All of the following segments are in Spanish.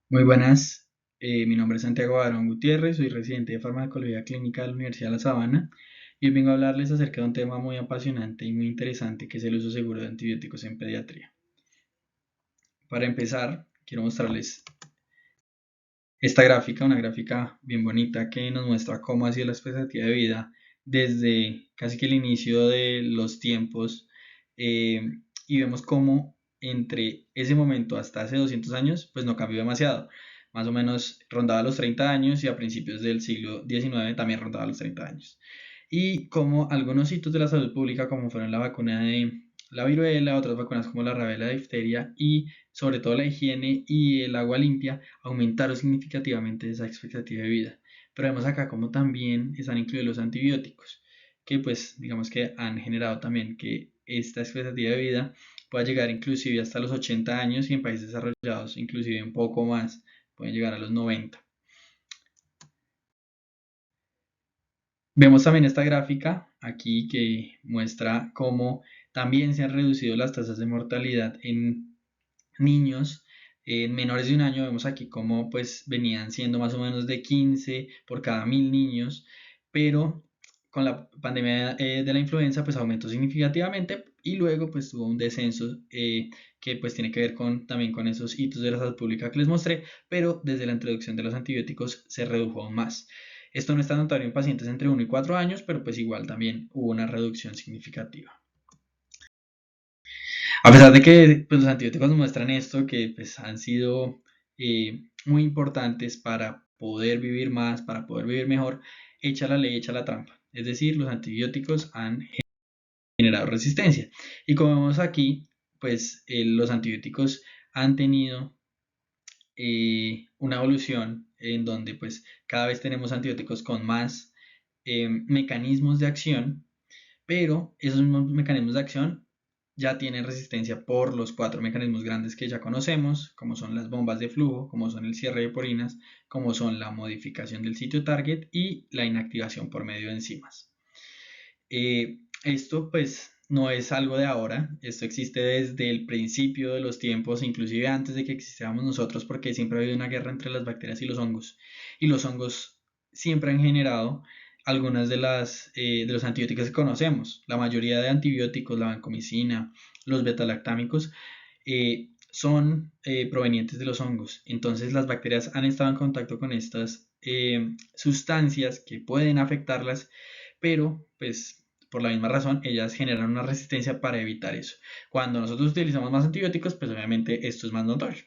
Muy buenas, mi nombre es Santiago Barón Gutiérrez, soy residente de farmacología clínica de la Universidad de La Sabana y hoy vengo a hablarles acerca de un tema muy apasionante y muy interesante que es el uso seguro de antibióticos en pediatría. Para empezar, quiero mostrarles esta gráfica, una gráfica bien bonita que nos muestra cómo ha sido la expectativa de vida desde casi que el inicio de los tiempos eh, y vemos cómo entre ese momento hasta hace 200 años pues no cambió demasiado. Más o menos rondaba los 30 años y a principios del siglo XIX también rondaba los 30 años. Y como algunos hitos de la salud pública como fueron la vacuna de la viruela, otras vacunas como la rabia, la difteria y sobre todo la higiene y el agua limpia aumentaron significativamente esa expectativa de vida. Pero vemos acá como también están incluidos los antibióticos, que pues digamos que han generado también que esta expectativa de vida pueda llegar inclusive hasta los 80 años y en países desarrollados inclusive un poco más, pueden llegar a los 90. Vemos también esta gráfica aquí que muestra cómo también se han reducido las tasas de mortalidad en niños menores de un año. Vemos aquí cómo pues venían siendo más o menos de 15 por cada 1000 niños, pero con la pandemia de la influenza pues aumentó significativamente y luego pues tuvo un descenso que pues tiene que ver también con esos hitos de la salud pública que les mostré, pero desde la introducción de los antibióticos se redujo aún más. Esto no está notorio en pacientes entre 1 y 4 años, pero pues igual también hubo una reducción significativa. A pesar de que pues, los antibióticos muestran esto, que pues, han sido muy importantes para poder vivir más, para poder vivir mejor, echa la ley, echa la trampa. Es decir, los antibióticos han generado resistencia. Y como vemos aquí, pues los antibióticos han tenido una evolución en donde pues cada vez tenemos antibióticos con más mecanismos de acción, pero esos mismos mecanismos de acción ya tienen resistencia por los 4 mecanismos grandes que ya conocemos, como son las bombas de flujo, como son el cierre de porinas, como son la modificación del sitio target y la inactivación por medio de enzimas. Esto pues no es algo de ahora, esto existe desde el principio de los tiempos, inclusive antes de que existiéramos nosotros, porque siempre ha habido una guerra entre las bacterias y los hongos. Y los hongos siempre han generado algunas de los antibióticos que conocemos. La mayoría de antibióticos, la vancomicina, los betalactámicos, son provenientes de los hongos. Entonces las bacterias han estado en contacto con estas sustancias que pueden afectarlas, pero pues por la misma razón ellas generan una resistencia para evitar eso. Cuando nosotros utilizamos más antibióticos, pues obviamente esto es más notorio.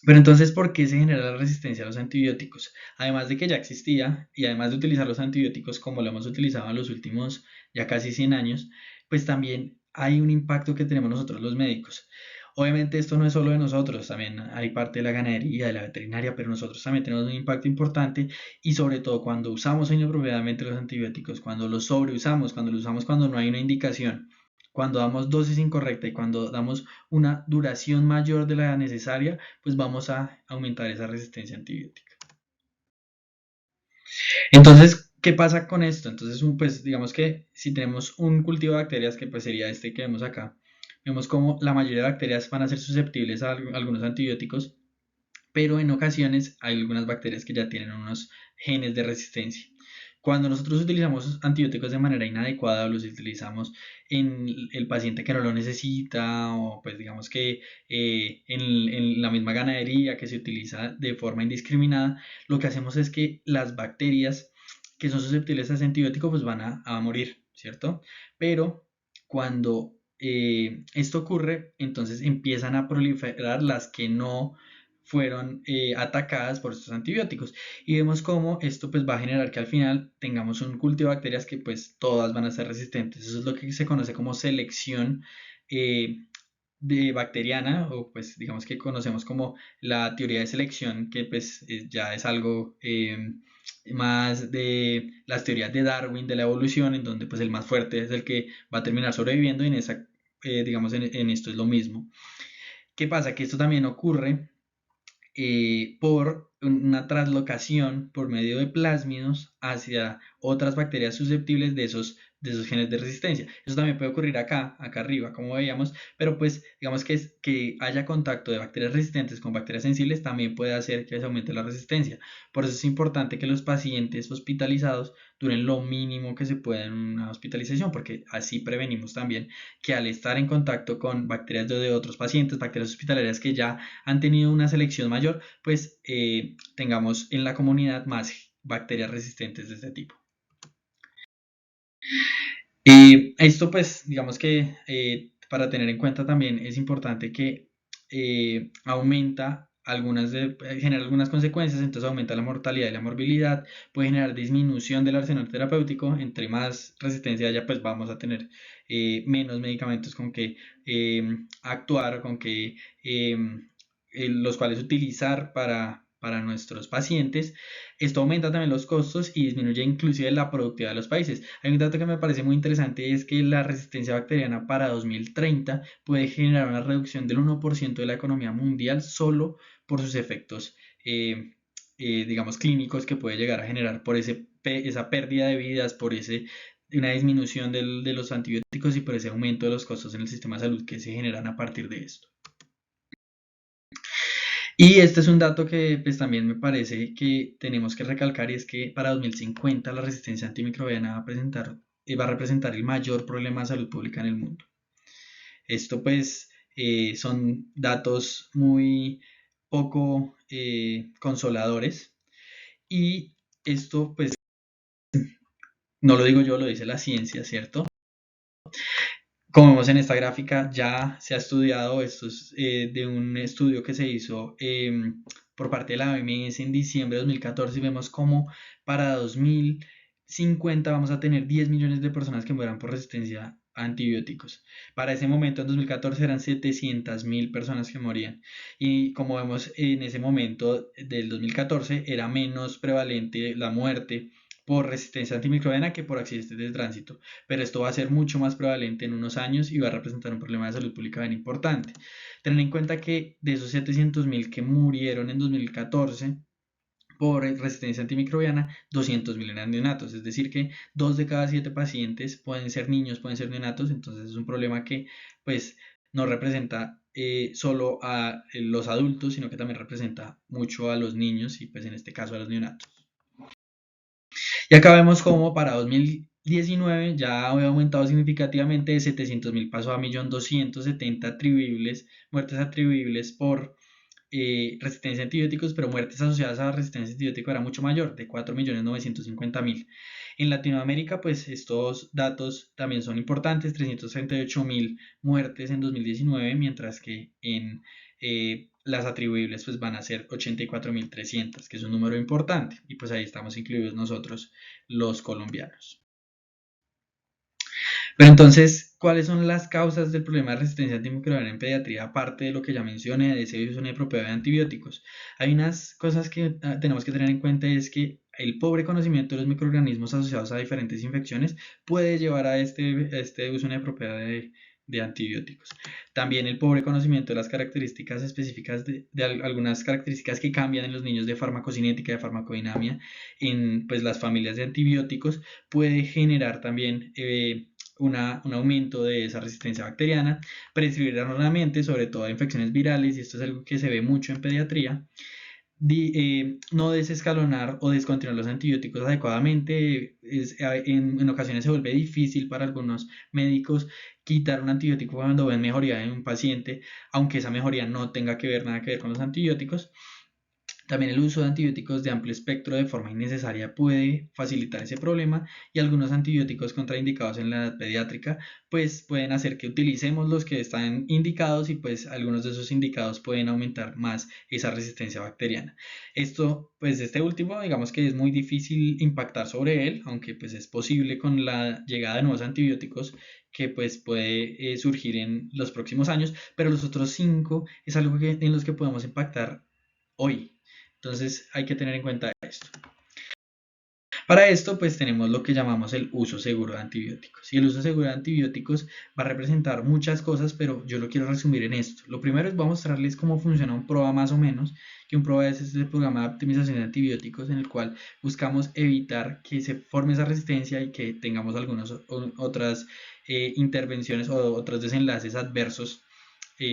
Pero entonces, ¿por qué se genera la resistencia a los antibióticos? Además de que ya existía y además de utilizar los antibióticos como lo hemos utilizado en los últimos ya casi 100 años, pues también hay un impacto que tenemos nosotros los médicos. Obviamente esto no es solo de nosotros, también hay parte de la ganadería, de la veterinaria, pero nosotros también tenemos un impacto importante y sobre todo cuando usamos inapropiadamente los antibióticos, cuando los sobreusamos, cuando los usamos cuando no hay una indicación, cuando damos dosis incorrecta y cuando damos una duración mayor de la necesaria, pues vamos a aumentar esa resistencia antibiótica. Entonces, ¿qué pasa con esto? Entonces, pues digamos que si tenemos un cultivo de bacterias, que pues sería este que vemos acá, vemos como la mayoría de bacterias van a ser susceptibles a algunos antibióticos, pero en ocasiones hay algunas bacterias que ya tienen unos genes de resistencia. Cuando nosotros utilizamos antibióticos de manera inadecuada o los utilizamos en el paciente que no lo necesita o pues digamos que en la misma ganadería que se utiliza de forma indiscriminada, lo que hacemos es que las bacterias que son susceptibles a ese antibiótico pues van a morir, ¿cierto? Pero cuando esto ocurre, entonces empiezan a proliferar las que no fueron atacadas por estos antibióticos y vemos cómo esto pues va a generar que al final tengamos un cultivo de bacterias que pues todas van a ser resistentes. Eso es lo que se conoce como selección eh, de bacteriana o pues digamos que conocemos como la teoría de selección, que pues ya es algo más de las teorías de Darwin de la evolución, en donde pues el más fuerte es el que va a terminar sobreviviendo y en esa digamos en esto es lo mismo. ¿Qué pasa? Que esto también ocurre por una traslocación por medio de plásmidos hacia otras bacterias susceptibles de esos de esos genes de resistencia. Eso también puede ocurrir acá arriba, como veíamos, pero pues digamos que haya contacto de bacterias resistentes con bacterias sensibles también puede hacer que se aumente la resistencia. Por eso es importante que los pacientes hospitalizados duren lo mínimo que se pueda en una hospitalización, porque así prevenimos también que al estar en contacto con bacterias de otros pacientes, bacterias hospitalarias que ya han tenido una selección mayor, pues tengamos en la comunidad más bacterias resistentes de este tipo. Esto pues digamos que para tener en cuenta también es importante que genera algunas consecuencias, entonces aumenta la mortalidad y la morbilidad, puede generar disminución del arsenal terapéutico, entre más resistencia haya pues vamos a tener menos medicamentos con que actuar, con que los cuales utilizar para nuestros pacientes. Esto aumenta también los costos y disminuye inclusive la productividad de los países. Hay un dato que me parece muy interesante, es que la resistencia bacteriana para 2030 puede generar una reducción del 1% de la economía mundial solo por sus efectos, digamos, clínicos que puede llegar a generar por esa pérdida de vidas, por una disminución de los antibióticos y por ese aumento de los costos en el sistema de salud que se generan a partir de esto. Y este es un dato que pues también me parece que tenemos que recalcar, y es que para 2050 la resistencia antimicrobiana va a representar el mayor problema de salud pública en el mundo. Esto pues son datos muy poco consoladores, y esto pues no lo digo yo, lo dice la ciencia, ¿cierto? Como vemos en esta gráfica, ya se ha estudiado, esto es de un estudio que se hizo por parte de la OMS en diciembre de 2014, y vemos como para 2050 vamos a tener 10 millones de personas que mueran por resistencia a antibióticos. Para ese momento, en 2014, eran 700.000 personas que morían. Y como vemos en ese momento del 2014, era menos prevalente la muerte por resistencia antimicrobiana que por accidentes de tránsito, pero esto va a ser mucho más prevalente en unos años y va a representar un problema de salud pública bien importante. Ten en cuenta que de esos 700.000 que murieron en 2014 por resistencia antimicrobiana, 200.000 eran neonatos, es decir que 2 de cada 7 pacientes pueden ser niños, pueden ser neonatos, entonces es un problema que pues no representa solo a los adultos, sino que también representa mucho a los niños y pues en este caso a los neonatos. Y acá vemos cómo para 2019 ya había aumentado significativamente, de 700.000 pasó a 1.270.000 muertes atribuibles por resistencia a antibióticos, pero muertes asociadas a resistencia a antibióticos era mucho mayor, de 4.950.000. En Latinoamérica, pues estos datos también son importantes, 338.000 muertes en 2019, mientras que en las atribuibles pues van a ser 84.300, que es un número importante, y pues ahí estamos incluidos nosotros los colombianos. Pero entonces, ¿cuáles son las causas del problema de resistencia antimicrobiana en pediatría, aparte de lo que ya mencioné, de ese uso inapropiado de antibióticos? Hay unas cosas que tenemos que tener en cuenta, y es que el pobre conocimiento de los microorganismos asociados a diferentes infecciones puede llevar a este uso inapropiado de antibióticos. También el pobre conocimiento de las características específicas de algunas características que cambian en los niños de farmacocinética, de farmacodinamia, en pues, las familias de antibióticos, puede generar también un aumento de esa resistencia bacteriana, prescribir erróneamente, sobre todo a infecciones virales, y esto es algo que se ve mucho en pediatría. No desescalonar o descontinuar los antibióticos adecuadamente. En ocasiones se vuelve difícil para algunos médicos quitar un antibiótico cuando ven mejoría en un paciente, aunque esa mejoría no tenga nada que ver con los antibióticos. También el uso de antibióticos de amplio espectro de forma innecesaria puede facilitar ese problema, y algunos antibióticos contraindicados en la edad pediátrica pues pueden hacer que utilicemos los que están indicados, y pues algunos de esos indicados pueden aumentar más esa resistencia bacteriana. Este último digamos que es muy difícil impactar sobre él, aunque pues es posible con la llegada de nuevos antibióticos que pues puede surgir en los próximos años, pero los otros 5 es algo en los que podemos impactar hoy. Entonces hay que tener en cuenta esto. Para esto, pues tenemos lo que llamamos el uso seguro de antibióticos. Y el uso seguro de antibióticos va a representar muchas cosas, pero yo lo quiero resumir en esto. Lo primero es voy a mostrarles cómo funciona un PROA más o menos, que un PROA es el programa de optimización de antibióticos en el cual buscamos evitar que se forme esa resistencia y que tengamos algunas otras intervenciones o otros desenlaces adversos,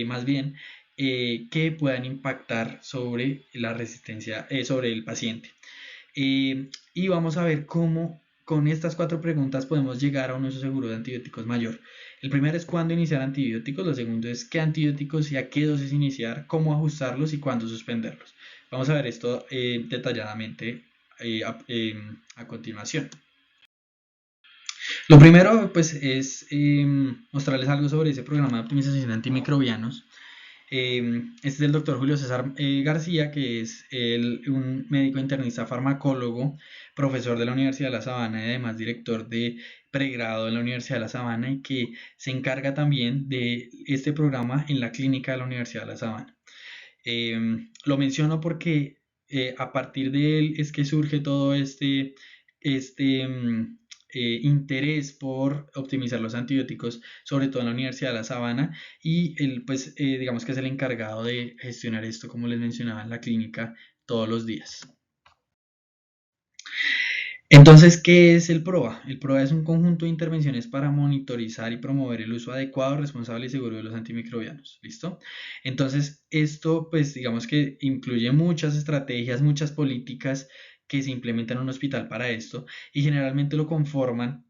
más bien, que puedan impactar sobre la resistencia, sobre el paciente. Y vamos a ver cómo con estas 4 preguntas podemos llegar a un uso seguro de antibióticos mayor. El primero es cuándo iniciar antibióticos, lo segundo es qué antibióticos y a qué dosis iniciar, cómo ajustarlos y cuándo suspenderlos. Vamos a ver esto detalladamente a continuación. Lo primero pues es mostrarles algo sobre ese programa de optimización de antimicrobianos. Este es el doctor Julio César García, que es un médico internista farmacólogo, profesor de la Universidad de La Sabana y además director de pregrado en la Universidad de La Sabana, y que se encarga también de este programa en la clínica de la Universidad de La Sabana. Lo menciono porque a partir de él es que surge todo este interés por optimizar los antibióticos, sobre todo en la Universidad de La Sabana, y él, pues, digamos que es el encargado de gestionar esto, como les mencionaba, en la clínica todos los días. Entonces, ¿qué es el PROA? El PROA es un conjunto de intervenciones para monitorizar y promover el uso adecuado, responsable y seguro de los antimicrobianos. ¿Listo? Entonces, esto, pues, digamos que incluye muchas estrategias, muchas políticas que se implementan en un hospital para esto, y generalmente lo conforman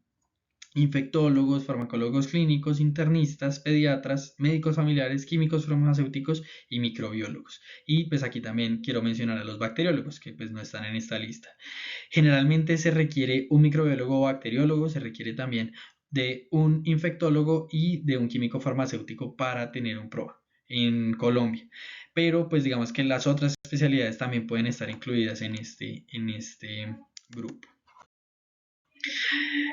infectólogos, farmacólogos clínicos, internistas, pediatras, médicos familiares, químicos farmacéuticos y microbiólogos. Y pues aquí también quiero mencionar a los bacteriólogos, que pues no están en esta lista. Generalmente se requiere un microbiólogo o bacteriólogo, se requiere también de un infectólogo y de un químico farmacéutico para tener un PROA en Colombia. Pero pues digamos que las otras especialidades también pueden estar incluidas en este grupo.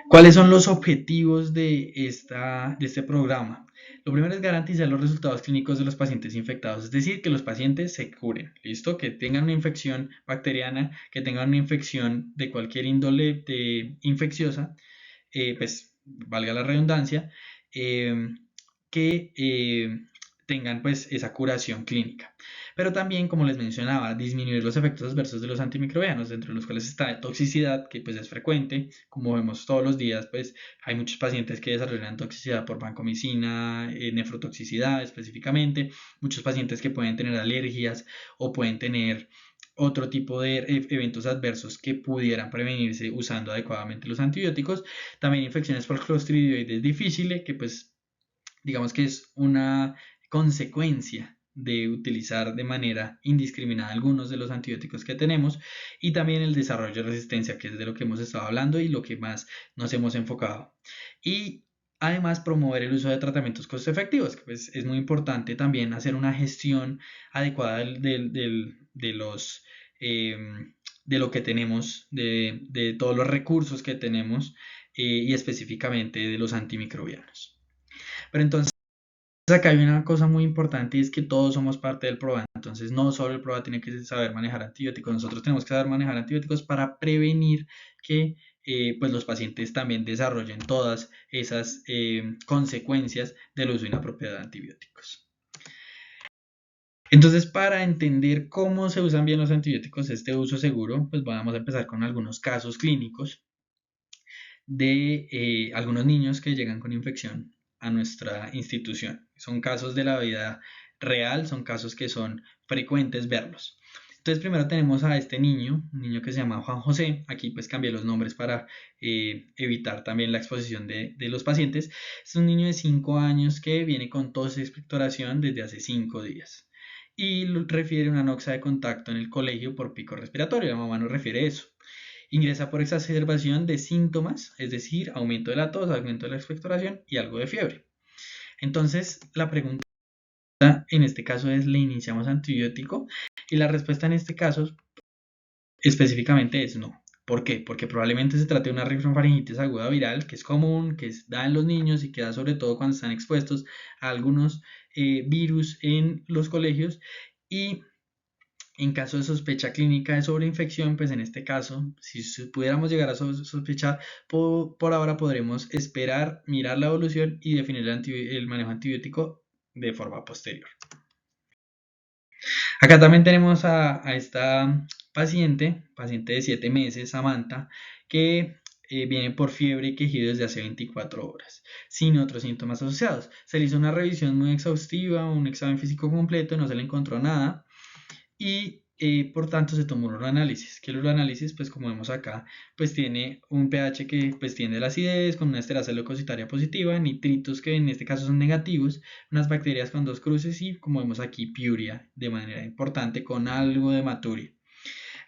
¿Cuáles son los objetivos de este programa? Lo primero es garantizar los resultados clínicos de los pacientes infectados, es decir, que los pacientes se curen, ¿listo? Que tengan una infección bacteriana, que tengan una infección de cualquier índole infecciosa, pues valga la redundancia, eh, que tengan pues esa curación clínica. Pero también, como les mencionaba, disminuir los efectos adversos de los antimicrobianos, dentro de los cuales está la toxicidad, que pues es frecuente, como vemos todos los días, pues hay muchos pacientes que desarrollan toxicidad por vancomicina, nefrotoxicidad específicamente, muchos pacientes que pueden tener alergias o pueden tener otro tipo de eventos adversos que pudieran prevenirse usando adecuadamente los antibióticos. También infecciones por Clostridioides difficile, que pues digamos que es una consecuencia de utilizar de manera indiscriminada algunos de los antibióticos que tenemos, y también el desarrollo de resistencia, que es de lo que hemos estado hablando y lo que más nos hemos enfocado. Y además promover el uso de tratamientos costo efectivos, que pues es muy importante también hacer una gestión adecuada de los de lo que tenemos, de todos los recursos que tenemos, y específicamente de los antimicrobianos. Pero entonces acá hay una cosa muy importante, y es que todos somos parte del PROA. Entonces no solo el PROA tiene que saber manejar antibióticos, nosotros tenemos que saber manejar antibióticos para prevenir que pues los pacientes también desarrollen todas esas consecuencias del uso inapropiado de antibióticos. Entonces, para entender cómo se usan bien los antibióticos, este uso seguro, pues vamos a empezar con algunos casos clínicos de algunos niños que llegan con infección a nuestra institución. Son casos de la vida real, son casos que son frecuentes verlos. Entonces primero tenemos a este niño, un niño que se llama Juan José. Aquí pues cambié los nombres para evitar también la exposición de los pacientes. Es un niño de 5 años que viene con tos y expectoración desde hace 5 días. Y refiere una anoxia de contacto en el colegio por pico respiratorio. La mamá nos refiere eso. Ingresa por exacerbación de síntomas, es decir, aumento de la tos, aumento de la expectoración y algo de fiebre. Entonces, la pregunta en este caso es, ¿le iniciamos antibiótico? Y la respuesta en este caso específicamente es no. ¿Por qué? Porque probablemente se trate de una rinofaringitis aguda viral, que es común, que da en los niños y que da sobre todo cuando están expuestos a algunos virus en los colegios, y En caso de sospecha clínica de sobreinfección, pues en este caso, si pudiéramos llegar a sospechar, por ahora podremos esperar, mirar la evolución y definir el manejo antibiótico de forma posterior. Acá también tenemos a esta paciente de 7 meses, Samantha, que viene por fiebre y quejido desde hace 24 horas, sin otros síntomas asociados. Se le hizo una revisión muy exhaustiva, un examen físico completo, no se le encontró nada y por tanto se tomó un uroanálisis, que el uroanálisis, pues como vemos acá, pues tiene un pH que pues tiende a la acidez, con una esterasa leucocitaria positiva, nitritos que en este caso son negativos, unas bacterias con 2 cruces y como vemos aquí piuria de manera importante con algo de hematuria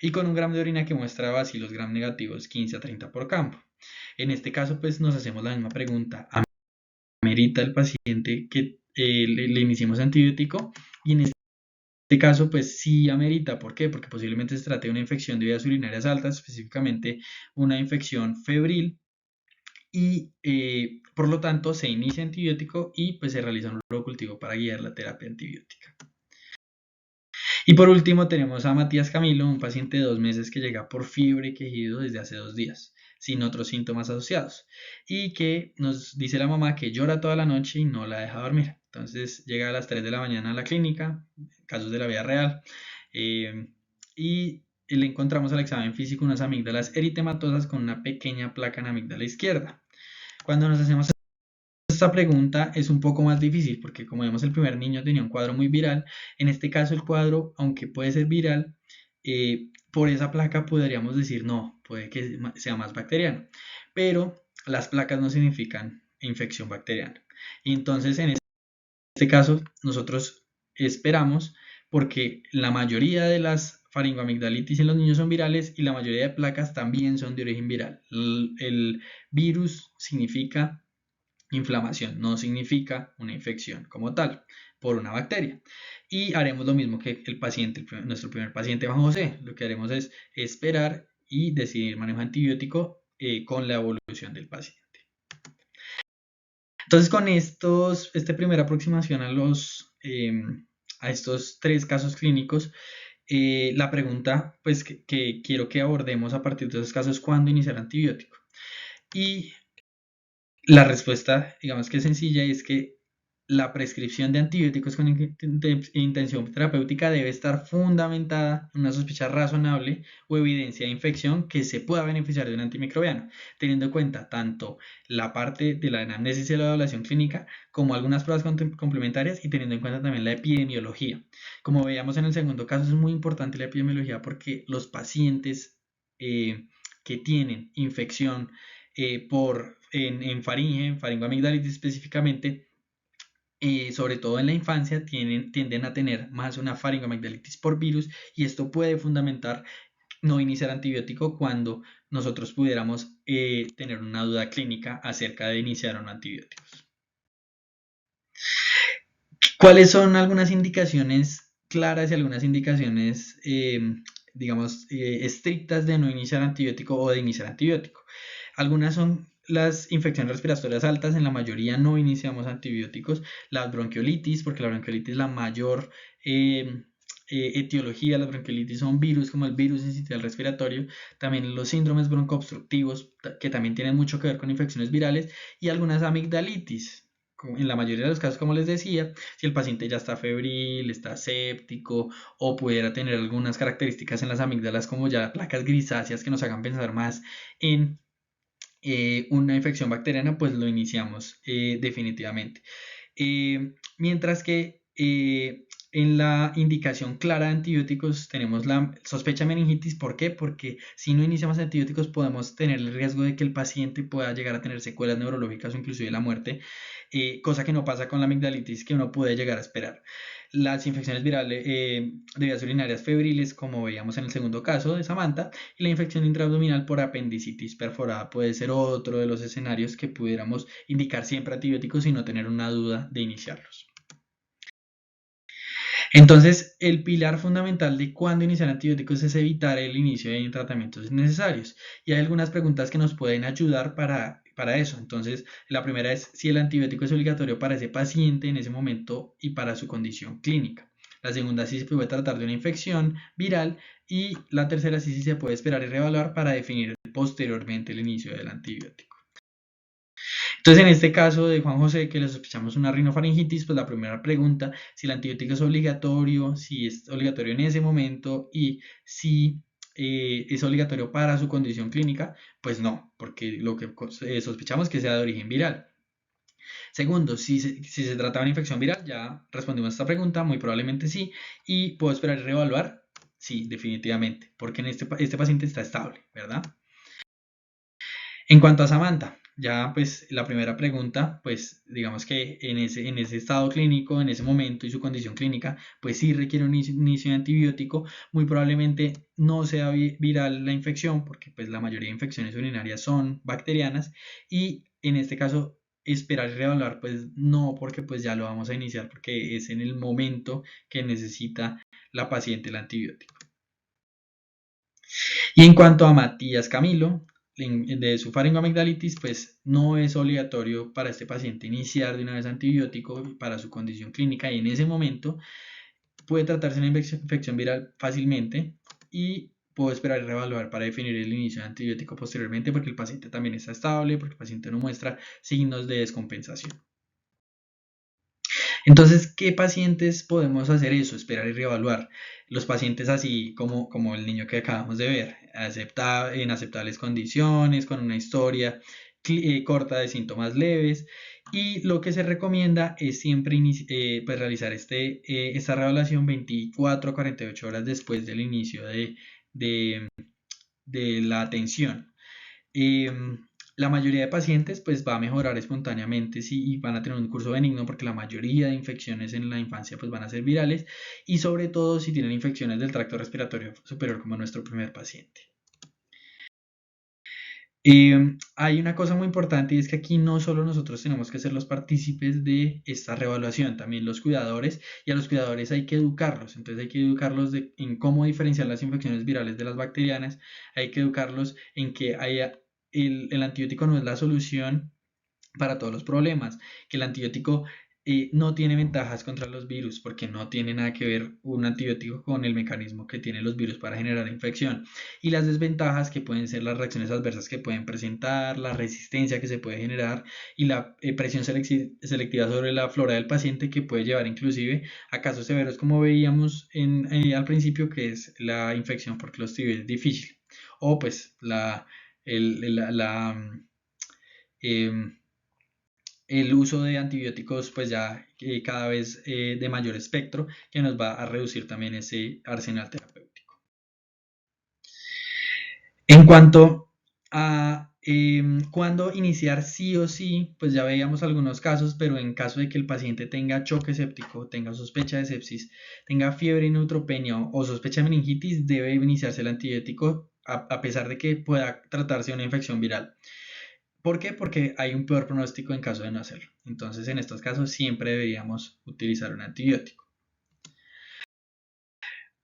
y con un gramo de orina que muestra bacilos gram negativos 15 a 30 por campo. En este caso pues nos hacemos la misma pregunta, ¿amerita el paciente que le iniciemos antibiótico? Y en este caso, pues sí amerita. ¿Por qué? Porque posiblemente se trate de una infección de vías urinarias altas, específicamente una infección febril, y por lo tanto se inicia antibiótico y pues se realiza un urocultivo para guiar la terapia antibiótica. Y por último tenemos a Matías Camilo, un paciente de 2 meses que llega por fiebre y quejido desde hace 2 días, sin otros síntomas asociados, y que nos dice la mamá que llora toda la noche y no la deja dormir. Entonces llega a las 3 de la mañana a la clínica, casos de la vida real, y le encontramos al examen físico unas amígdalas eritematosas con una pequeña placa en la amígdala izquierda. Cuando nos hacemos esta pregunta es un poco más difícil porque como vemos el primer niño tenía un cuadro muy viral. En este caso el cuadro, aunque puede ser viral, por esa placa podríamos decir no, puede que sea más bacteriano. Pero las placas no significan infección bacteriana. Y entonces en este caso nosotros esperamos porque la mayoría de las faringoamigdalitis en los niños son virales y la mayoría de placas también son de origen viral. El virus significa inflamación, no significa una infección como tal por una bacteria. Y haremos lo mismo que el paciente, nuestro primer paciente Juan José. Lo que haremos es esperar y decidir manejo antibiótico con la evolución del paciente. Entonces con esta primera aproximación a estos 3 casos clínicos, la pregunta pues que quiero que abordemos a partir de esos casos es ¿cuándo iniciar antibiótico? Y la respuesta, digamos que es sencilla, y es que la prescripción de antibióticos con intención terapéutica debe estar fundamentada en una sospecha razonable o evidencia de infección que se pueda beneficiar de un antimicrobiano, teniendo en cuenta tanto la parte de la anamnesis y la evaluación clínica como algunas pruebas complementarias y teniendo en cuenta también la epidemiología. Como veíamos en el segundo caso, es muy importante la epidemiología porque los pacientes que tienen infección en faringoamigdalitis específicamente, sobre todo en la infancia, tienden a tener más una faringoamigdalitis por virus y esto puede fundamentar no iniciar antibiótico cuando nosotros pudiéramos tener una duda clínica acerca de iniciar o no antibióticos. ¿Cuáles son algunas indicaciones claras y algunas indicaciones, digamos, estrictas de no iniciar antibiótico o de iniciar antibiótico? Algunas son las infecciones respiratorias altas, en la mayoría no iniciamos antibióticos, las bronquiolitis, porque la bronquiolitis es la mayor etiología, las bronquiolitis son virus como el virus incisional respiratorio, también los síndromes broncoobstructivos, que también tienen mucho que ver con infecciones virales, y algunas amigdalitis. En la mayoría de los casos, como les decía, si el paciente ya está febril, está séptico o pudiera tener algunas características en las amígdalas como ya placas grisáceas que nos hagan pensar más en una infección bacteriana, pues lo iniciamos definitivamente. Mientras que en la indicación clara de antibióticos tenemos la sospecha de meningitis. ¿Por qué? Porque si no iniciamos antibióticos podemos tener el riesgo de que el paciente pueda llegar a tener secuelas neurológicas o inclusive la muerte, cosa que no pasa con la amigdalitis que uno puede llegar a esperar. Las infecciones virales de vías urinarias febriles, como veíamos en el segundo caso de Samantha, y la infección intraabdominal por apendicitis perforada puede ser otro de los escenarios que pudiéramos indicar siempre antibióticos y no tener una duda de iniciarlos. Entonces, el pilar fundamental de cuándo iniciar antibióticos es evitar el inicio de tratamientos innecesarios. Y hay algunas preguntas que nos pueden ayudar para eso. Entonces, la primera es si el antibiótico es obligatorio para ese paciente en ese momento y para su condición clínica. La segunda sí se puede tratar de una infección viral y la tercera sí se puede esperar y reevaluar para definir posteriormente el inicio del antibiótico. Entonces, en este caso de Juan José, que le sospechamos una rinofaringitis, pues la primera pregunta, si el antibiótico es obligatorio, si es obligatorio en ese momento y si es obligatorio para su condición clínica, pues no, porque lo que sospechamos es que sea de origen viral. Segundo, si se trata de una infección viral, ya respondimos a esta pregunta, muy probablemente sí, y puedo esperar y reevaluar, sí, definitivamente, porque en este paciente está estable, ¿verdad? En cuanto a Samantha, ya pues la primera pregunta, pues digamos que en ese estado clínico, en ese momento y su condición clínica, pues sí requiere un inicio de antibiótico, muy probablemente no sea viral la infección, porque pues la mayoría de infecciones urinarias son bacterianas y en este caso esperar y reevaluar, pues no, porque pues ya lo vamos a iniciar, porque es en el momento que necesita la paciente el antibiótico. Y en cuanto a Matías Camilo, de su faringoamigdalitis, pues no es obligatorio para este paciente iniciar de una vez antibiótico para su condición clínica y en ese momento puede tratarse una infección viral fácilmente y puedo esperar y reevaluar para definir el inicio de antibiótico posteriormente porque el paciente también está estable, porque el paciente no muestra signos de descompensación. Entonces, ¿qué pacientes podemos hacer eso? Esperar y reevaluar. Los pacientes así como el niño que acabamos de ver, en aceptables condiciones, con una historia corta de síntomas leves. Y lo que se recomienda es siempre pues realizar esta reevaluación 24 a 48 horas después del inicio de, de la atención. La mayoría de pacientes pues va a mejorar espontáneamente y van a tener un curso benigno porque la mayoría de infecciones en la infancia pues van a ser virales y sobre todo si tienen infecciones del tracto respiratorio superior como nuestro primer paciente. Hay una cosa muy importante y es que aquí no solo nosotros tenemos que ser los partícipes de esta reevaluación, también los cuidadores, y a los cuidadores hay que educarlos, entonces hay que educarlos en cómo diferenciar las infecciones virales de las bacterianas, hay que educarlos en que el antibiótico no es la solución para todos los problemas, que el antibiótico no tiene ventajas contra los virus porque no tiene nada que ver un antibiótico con el mecanismo que tienen los virus para generar infección y las desventajas que pueden ser las reacciones adversas que pueden presentar, la resistencia que se puede generar y la presión selectiva sobre la flora del paciente que puede llevar inclusive a casos severos como veíamos al principio que es la infección por Clostridium difícil o pues em, el uso de antibióticos pues ya cada vez de mayor espectro que nos va a reducir también ese arsenal terapéutico. En cuanto a cuándo iniciar sí o sí, pues ya veíamos algunos casos, pero en caso de que el paciente tenga choque séptico, tenga sospecha de sepsis, tenga fiebre y neutropenia o sospecha de meningitis, debe iniciarse el antibiótico a pesar de que pueda tratarse de una infección viral. ¿Por qué? Porque hay un peor pronóstico en caso de no hacerlo. Entonces, en estos casos siempre deberíamos utilizar un antibiótico.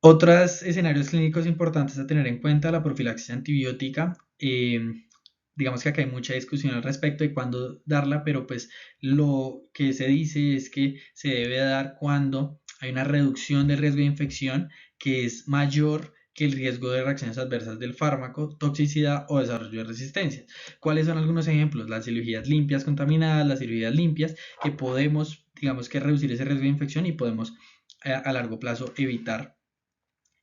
Otros escenarios clínicos importantes a tener en cuenta, la profilaxis antibiótica. Digamos que acá hay mucha discusión al respecto de cuándo darla, pero pues lo que se dice es que se debe dar cuando hay una reducción del riesgo de infección que es mayor que el riesgo de reacciones adversas del fármaco, toxicidad o desarrollo de resistencia. ¿Cuáles son algunos ejemplos? Las cirugías limpias contaminadas, las cirugías limpias, que podemos, digamos que reducir ese riesgo de infección y podemos a largo plazo evitar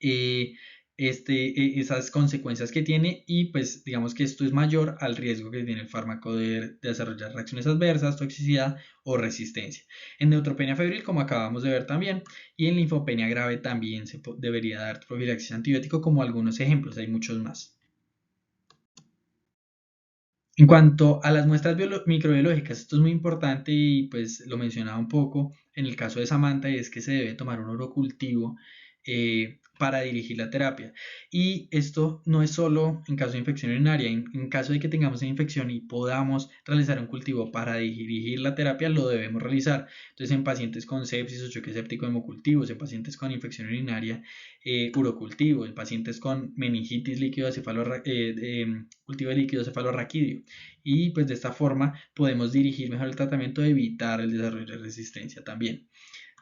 eh, esas consecuencias que tiene y pues digamos que esto es mayor al riesgo que tiene el fármaco de desarrollar reacciones adversas, toxicidad o resistencia. En neutropenia febril, como acabamos de ver también, y en linfopenia grave también se debería dar profilaxis antibiótico como algunos ejemplos, hay muchos más. En cuanto a las muestras microbiológicas, esto es muy importante y pues lo mencionaba un poco en el caso de Samantha y es que se debe tomar un urocultivo para dirigir la terapia. Y esto no es solo en caso de infección urinaria, en caso de que tengamos una infección y podamos realizar un cultivo para dirigir la terapia, lo debemos realizar. Entonces en pacientes con sepsis o choque séptico hemocultivos, en pacientes con infección urinaria, urocultivo, en pacientes con meningitis líquido cultivo de líquido cefalorraquídeo y pues de esta forma podemos dirigir mejor el tratamiento y evitar el desarrollo de resistencia también.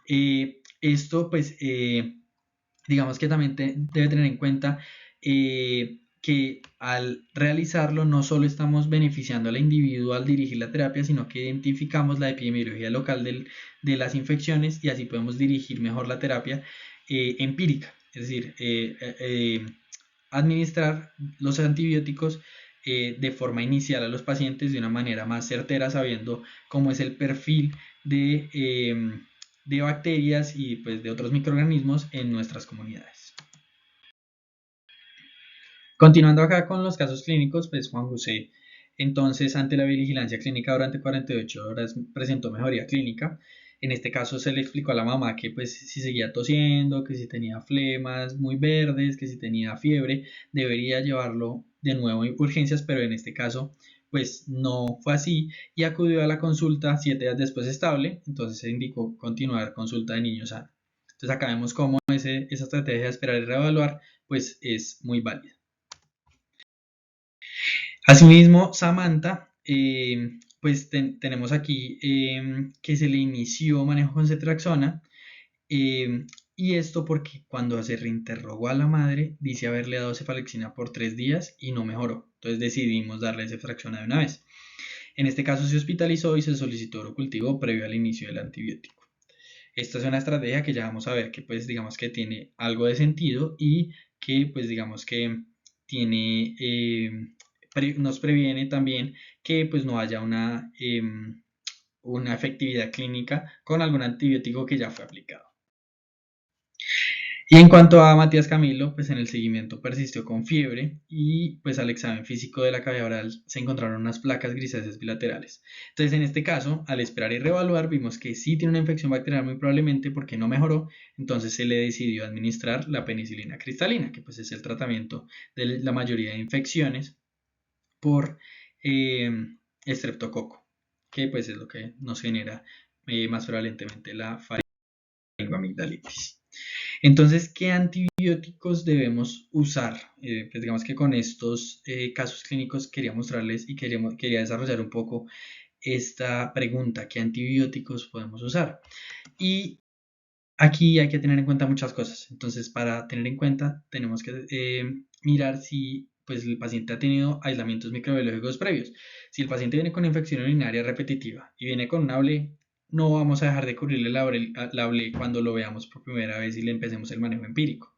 Esto pues digamos que también debe tener en cuenta que al realizarlo no solo estamos beneficiando al individuo al dirigir la terapia, sino que identificamos la epidemiología local de las infecciones y así podemos dirigir mejor la terapia empírica, es decir, administrar los antibióticos de forma inicial a los pacientes de una manera más certera, sabiendo cómo es el perfil de bacterias y pues, de otros microorganismos en nuestras comunidades. Continuando acá con los casos clínicos, pues Juan José, entonces ante la vigilancia clínica durante 48 horas presentó mejoría clínica. En este caso se le explicó a la mamá que pues si seguía tosiendo, que si tenía flemas muy verdes, que si tenía fiebre, debería llevarlo de nuevo a urgencias, pero en este caso pues no fue así y acudió a la consulta 7 días después estable, entonces se indicó continuar consulta de niño sano. Entonces acá vemos cómo esa estrategia de esperar y reevaluar pues es muy válida. Asimismo, Samantha, pues tenemos aquí que se le inició manejo con cetraxona y esto porque cuando se reinterrogó a la madre dice haberle dado cefalexina por 3 días y no mejoró. Entonces decidimos darle cetraxona de una vez. En este caso se hospitalizó y se solicitó orocultivo previo al inicio del antibiótico. Esta es una estrategia que ya vamos a ver que pues digamos que tiene algo de sentido y que pues digamos que tiene, nos previene también que pues no haya una efectividad clínica con algún antibiótico que ya fue aplicado. Y en cuanto a Matías Camilo, pues en el seguimiento persistió con fiebre y pues al examen físico de la cavidad oral se encontraron unas placas grisáceas bilaterales. Entonces en este caso, al esperar y reevaluar, vimos que sí tiene una infección bacteriana muy probablemente porque no mejoró, entonces se le decidió administrar la penicilina cristalina, que pues es el tratamiento de la mayoría de infecciones por estreptococo, que pues es lo que nos genera más prevalentemente la faringoamigdalitis. Entonces, ¿qué antibióticos debemos usar? Pues digamos que con estos casos clínicos quería mostrarles y quería desarrollar un poco esta pregunta, ¿qué antibióticos podemos usar? Y aquí hay que tener en cuenta muchas cosas. Entonces, para tener en cuenta, tenemos que mirar si pues, el paciente ha tenido aislamientos microbiológicos previos. Si el paciente viene con infección urinaria repetitiva y viene con una ABLE, no vamos a dejar de cubrirle la ABLE cuando lo veamos por primera vez y le empecemos el manejo empírico.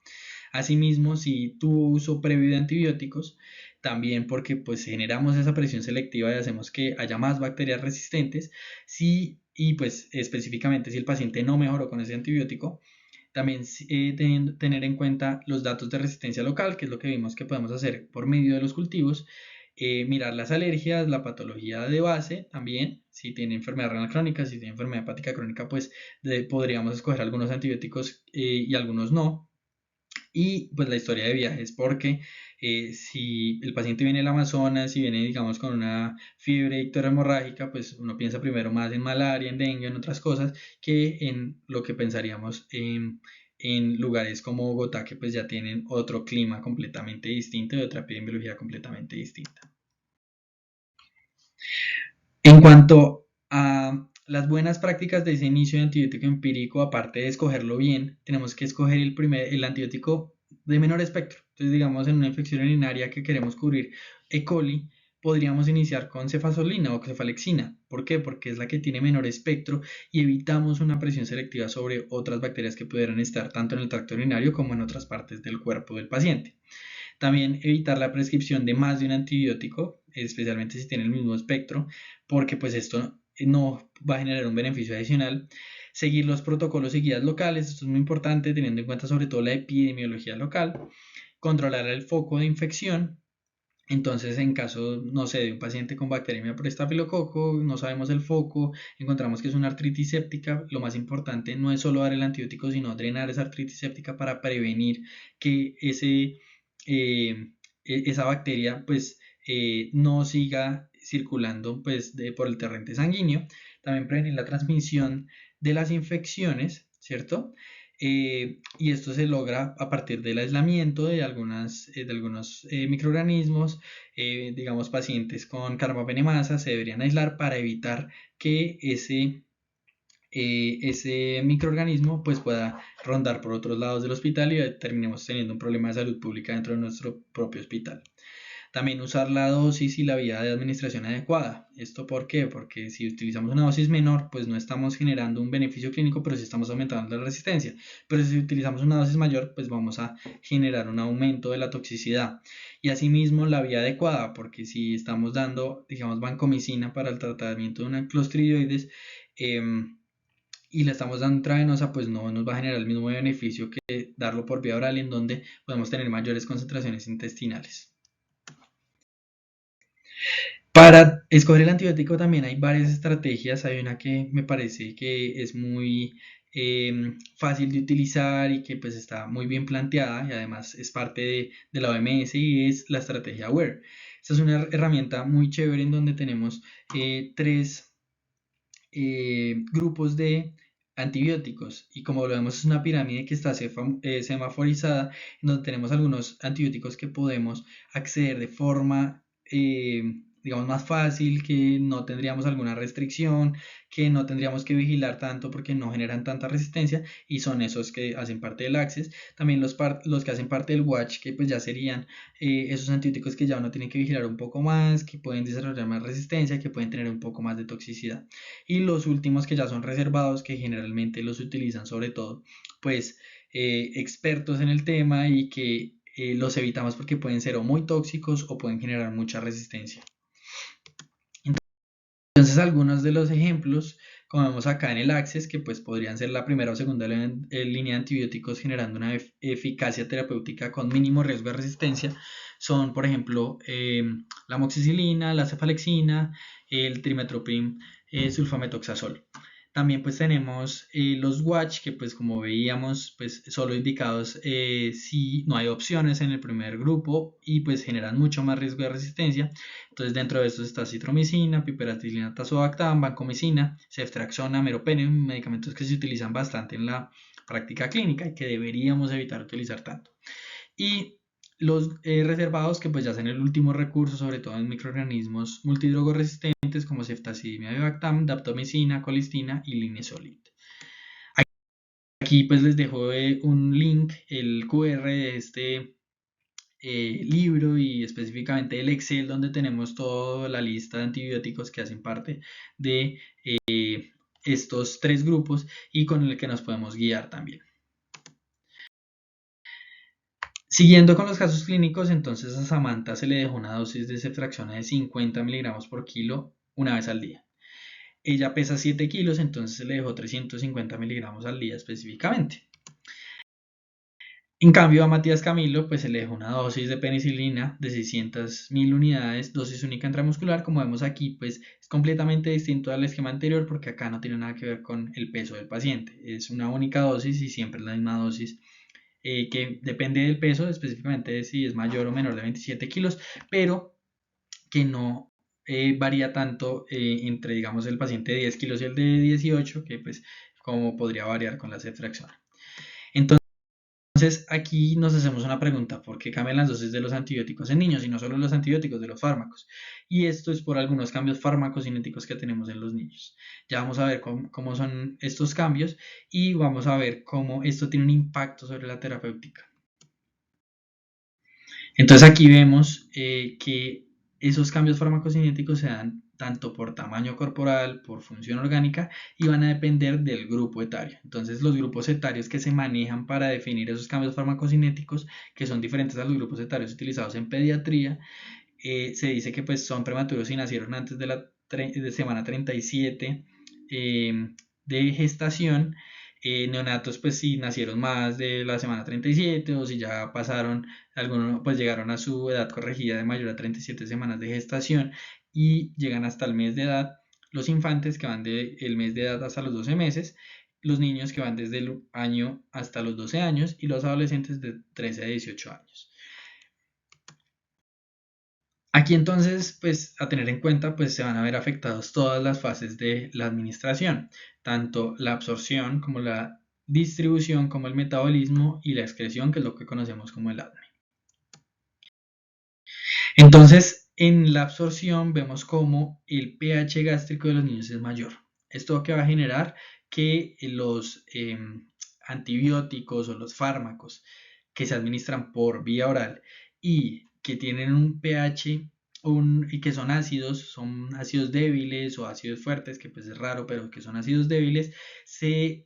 Asimismo, si tuvo uso previo de antibióticos, también porque pues generamos esa presión selectiva y hacemos que haya más bacterias resistentes, y pues específicamente si el paciente no mejoró con ese antibiótico, también tener en cuenta los datos de resistencia local, que es lo que vimos que podemos hacer por medio de los cultivos, mirar las alergias, la patología de base también, si tiene enfermedad renal crónica, si tiene enfermedad hepática crónica, pues podríamos escoger algunos antibióticos y algunos no. Y pues la historia de viajes, porque si el paciente viene del Amazonas, si viene digamos con una fiebre icterohemorrágica, pues uno piensa primero más en malaria, en dengue, en otras cosas, que en lo que pensaríamos en lugares como Bogotá, que pues ya tienen otro clima completamente distinto y otra epidemiología completamente distinta. En cuanto a las buenas prácticas de ese inicio de antibiótico empírico, aparte de escogerlo bien, tenemos que escoger el antibiótico de menor espectro. Entonces, digamos, en una infección urinaria que queremos cubrir E. coli, podríamos iniciar con cefazolina o cefalexina. ¿Por qué? Porque es la que tiene menor espectro y evitamos una presión selectiva sobre otras bacterias que pudieran estar tanto en el tracto urinario como en otras partes del cuerpo del paciente. También evitar la prescripción de más de un antibiótico, especialmente si tiene el mismo espectro, porque pues esto no va a generar un beneficio adicional. Seguir los protocolos y guías locales, esto es muy importante teniendo en cuenta sobre todo la epidemiología local. Controlar el foco de infección. Entonces, en caso, no sé, de un paciente con bacteriemia por estafilococo, no sabemos el foco, encontramos que es una artritis séptica, lo más importante no es solo dar el antibiótico, sino drenar esa artritis séptica para prevenir que esa bacteria pues no siga circulando pues por el torrente sanguíneo. También prevenir la transmisión de las infecciones, ¿cierto? Y esto se logra a partir del aislamiento de algunos microorganismos. Digamos, pacientes con carbapenemasa se deberían aislar para evitar que ese microorganismo pues pueda rondar por otros lados del hospital y terminemos teniendo un problema de salud pública dentro de nuestro propio hospital. También usar la dosis y la vía de administración adecuada. ¿Esto por qué? Porque si utilizamos una dosis menor, pues no estamos generando un beneficio clínico, pero sí estamos aumentando la resistencia. Pero si utilizamos una dosis mayor, pues vamos a generar un aumento de la toxicidad. Y asimismo la vía adecuada, porque si estamos dando, digamos, vancomicina para el tratamiento de una clostridioides, y la estamos dando intravenosa, pues no nos va a generar el mismo beneficio que darlo por vía oral, en donde podemos tener mayores concentraciones intestinales. Para escoger el antibiótico también hay varias estrategias. Hay una que me parece que es muy fácil de utilizar y que pues está muy bien planteada y además es parte de la OMS, y es la estrategia WARE. Esta es una herramienta muy chévere en donde tenemos tres grupos de antibióticos, y como lo vemos es una pirámide que está semaforizada, en donde tenemos algunos antibióticos que podemos acceder de forma digamos más fácil, que no tendríamos alguna restricción, que no tendríamos que vigilar tanto porque no generan tanta resistencia, y son esos que hacen parte del Access. También los que hacen parte del Watch, que pues ya serían esos antibióticos que ya uno tiene que vigilar un poco más, que pueden desarrollar más resistencia, que pueden tener un poco más de toxicidad. Y los últimos que ya son reservados, que generalmente los utilizan sobre todo pues expertos en el tema, y que los evitamos porque pueden ser o muy tóxicos o pueden generar mucha resistencia. Entonces algunos de los ejemplos, como vemos acá en el Access, que pues podrían ser la primera o segunda línea de antibióticos generando una eficacia terapéutica con mínimo riesgo de resistencia, son por ejemplo la amoxicilina, la cefalexina, el trimethoprim, sulfametoxazol. También pues tenemos los Watch, que pues como veíamos pues solo indicados si no hay opciones en el primer grupo, y pues generan mucho más riesgo de resistencia. Entonces dentro de estos está citromicina, piperacillina, tazobactam, vancomicina, ceftriaxona, meropenem, medicamentos que se utilizan bastante en la práctica clínica y que deberíamos evitar utilizar tanto. Y los reservados, que pues ya son el último recurso, sobre todo en microorganismos multidrogoresistentes como ceftazidimia bivactam, daptomicina, colistina y linezolid. Aquí pues les dejo un link, el QR de este libro, y específicamente el Excel, donde tenemos toda la lista de antibióticos que hacen parte de estos tres grupos y con el que nos podemos guiar también. Siguiendo con los casos clínicos, entonces a Samantha se le dejó una dosis de ceftriaxona de 50 miligramos por kilo una vez al día. Ella pesa 7 kilos, entonces se le dejó 350 miligramos al día específicamente. En cambio a Matías Camilo pues se le dejó una dosis de penicilina de 600.000 unidades, dosis única intramuscular. Como vemos aquí pues es completamente distinto al esquema anterior, porque acá no tiene nada que ver con el peso del paciente, es una única dosis y siempre es la misma dosis, que depende del peso, específicamente de si es mayor o menor de 27 kilos, pero que no varía tanto entre digamos el paciente de 10 kilos y el de 18, que pues como podría variar con la ceftriaxona. Entonces aquí nos hacemos una pregunta: ¿por qué cambian las dosis de los antibióticos en niños y no solo los antibióticos de los fármacos? Y esto es por algunos cambios farmacocinéticos que tenemos en los niños. Ya vamos a ver cómo son estos cambios, y vamos a ver cómo esto tiene un impacto sobre la terapéutica. Entonces aquí vemos que esos cambios farmacocinéticos se dan tanto por tamaño corporal, por función orgánica, y van a depender del grupo etario. Entonces los grupos etarios que se manejan para definir esos cambios farmacocinéticos, que son diferentes a los grupos etarios utilizados en pediatría, se dice que pues son prematuros si nacieron antes de la semana 37 de gestación. Neonatos pues si nacieron más de la semana 37, o si ya pasaron, algunos pues llegaron a su edad corregida de mayor a 37 semanas de gestación y llegan hasta el mes de edad. Los infantes, que van del mes de edad hasta los 12 meses, los niños que van desde el año hasta los 12 años, y los adolescentes de 13 a 18 años. Aquí entonces, pues a tener en cuenta, pues se van a ver afectados todas las fases de la administración, tanto la absorción como la distribución, como el metabolismo y la excreción, que es lo que conocemos como el ADME. Entonces, en la absorción vemos como el pH gástrico de los niños es mayor. ¿Esto qué va a generar? que los antibióticos o los fármacos que se administran por vía oral y que tienen un pH y que son ácidos débiles o ácidos fuertes, que pues es raro, pero que son ácidos débiles, se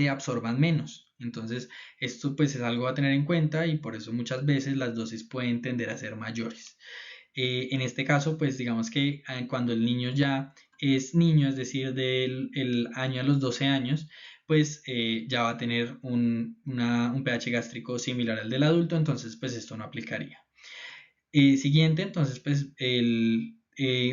absorban menos. Entonces, esto pues es algo a tener en cuenta y por eso muchas veces las dosis pueden tender a ser mayores. En este caso, pues digamos que cuando el niño ya es niño, es decir, del año a los 12 años, pues ya va a tener un pH gástrico similar al del adulto, entonces pues esto no aplicaría. Siguiente, entonces pues el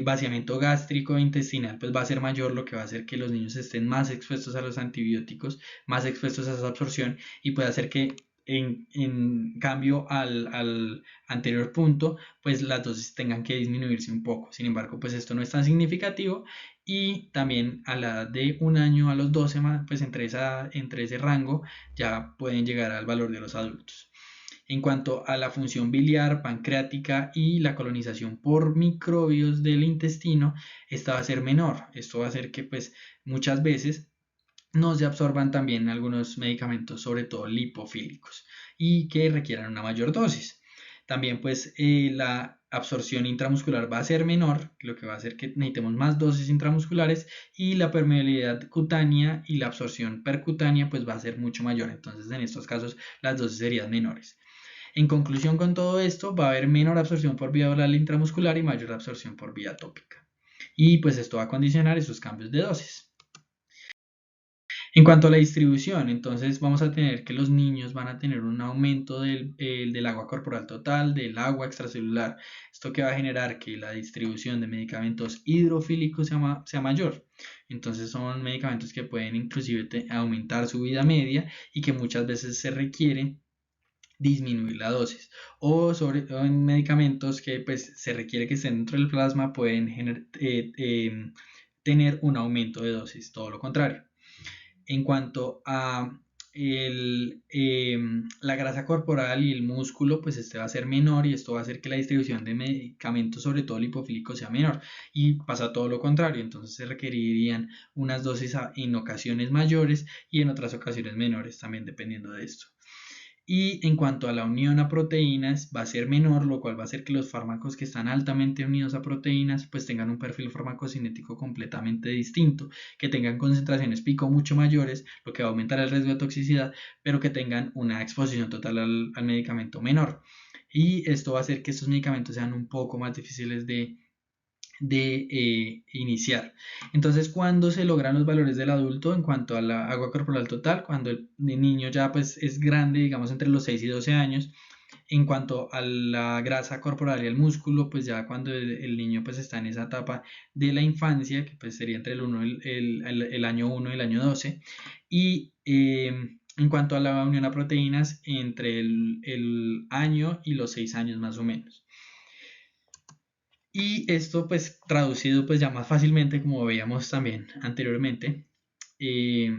vaciamiento gástrico e intestinal pues va a ser mayor, lo que va a hacer que los niños estén más expuestos a los antibióticos, más expuestos a esa absorción y puede hacer que en cambio al anterior punto, pues las dosis tengan que disminuirse un poco. Sin embargo, pues esto no es tan significativo y también a la edad de un año a los 12, pues entre ese rango ya pueden llegar al valor de los adultos. En cuanto a la función biliar, pancreática y la colonización por microbios del intestino, esta va a ser menor. Esto va a hacer que pues muchas veces no se absorban también algunos medicamentos, sobre todo lipofílicos, y que requieran una mayor dosis. También pues la absorción intramuscular va a ser menor, lo que va a hacer que necesitemos más dosis intramusculares y la permeabilidad cutánea y la absorción percutánea pues va a ser mucho mayor. Entonces en estos casos las dosis serían menores. En conclusión con todo esto, va a haber menor absorción por vía oral intramuscular y mayor absorción por vía tópica. Y pues esto va a condicionar esos cambios de dosis. En cuanto a la distribución, entonces vamos a tener que los niños van a tener un aumento del agua corporal total, del agua extracelular. Esto que va a generar que la distribución de medicamentos hidrofílicos sea mayor. Entonces son medicamentos que pueden inclusive aumentar su vida media y que muchas veces se requieren disminuir la dosis o en medicamentos que pues se requiere que estén dentro del plasma pueden tener un aumento de dosis, todo lo contrario. En cuanto a la grasa corporal y el músculo, pues este va a ser menor y esto va a hacer que la distribución de medicamentos, sobre todo lipofílicos, sea menor. Y pasa todo lo contrario, entonces se requerirían unas dosis en ocasiones mayores y en otras ocasiones menores, también dependiendo de esto. Y en cuanto a la unión a proteínas, va a ser menor, lo cual va a hacer que los fármacos que están altamente unidos a proteínas pues tengan un perfil farmacocinético completamente distinto, que tengan concentraciones pico mucho mayores, lo que va a aumentar el riesgo de toxicidad, pero que tengan una exposición total al medicamento menor. Y esto va a hacer que estos medicamentos sean un poco más difíciles de iniciar. Entonces, cuando se logran los valores del adulto en cuanto a la agua corporal total, cuando el niño ya pues es grande, digamos entre los 6 y 12 años, en cuanto a la grasa corporal y el músculo, pues ya cuando el niño pues está en esa etapa de la infancia, que pues sería entre el año 1 y el año 12, y en cuanto a la unión a proteínas, entre el año y los 6 años más o menos. Y esto pues traducido pues ya más fácilmente, como veíamos también anteriormente, eh,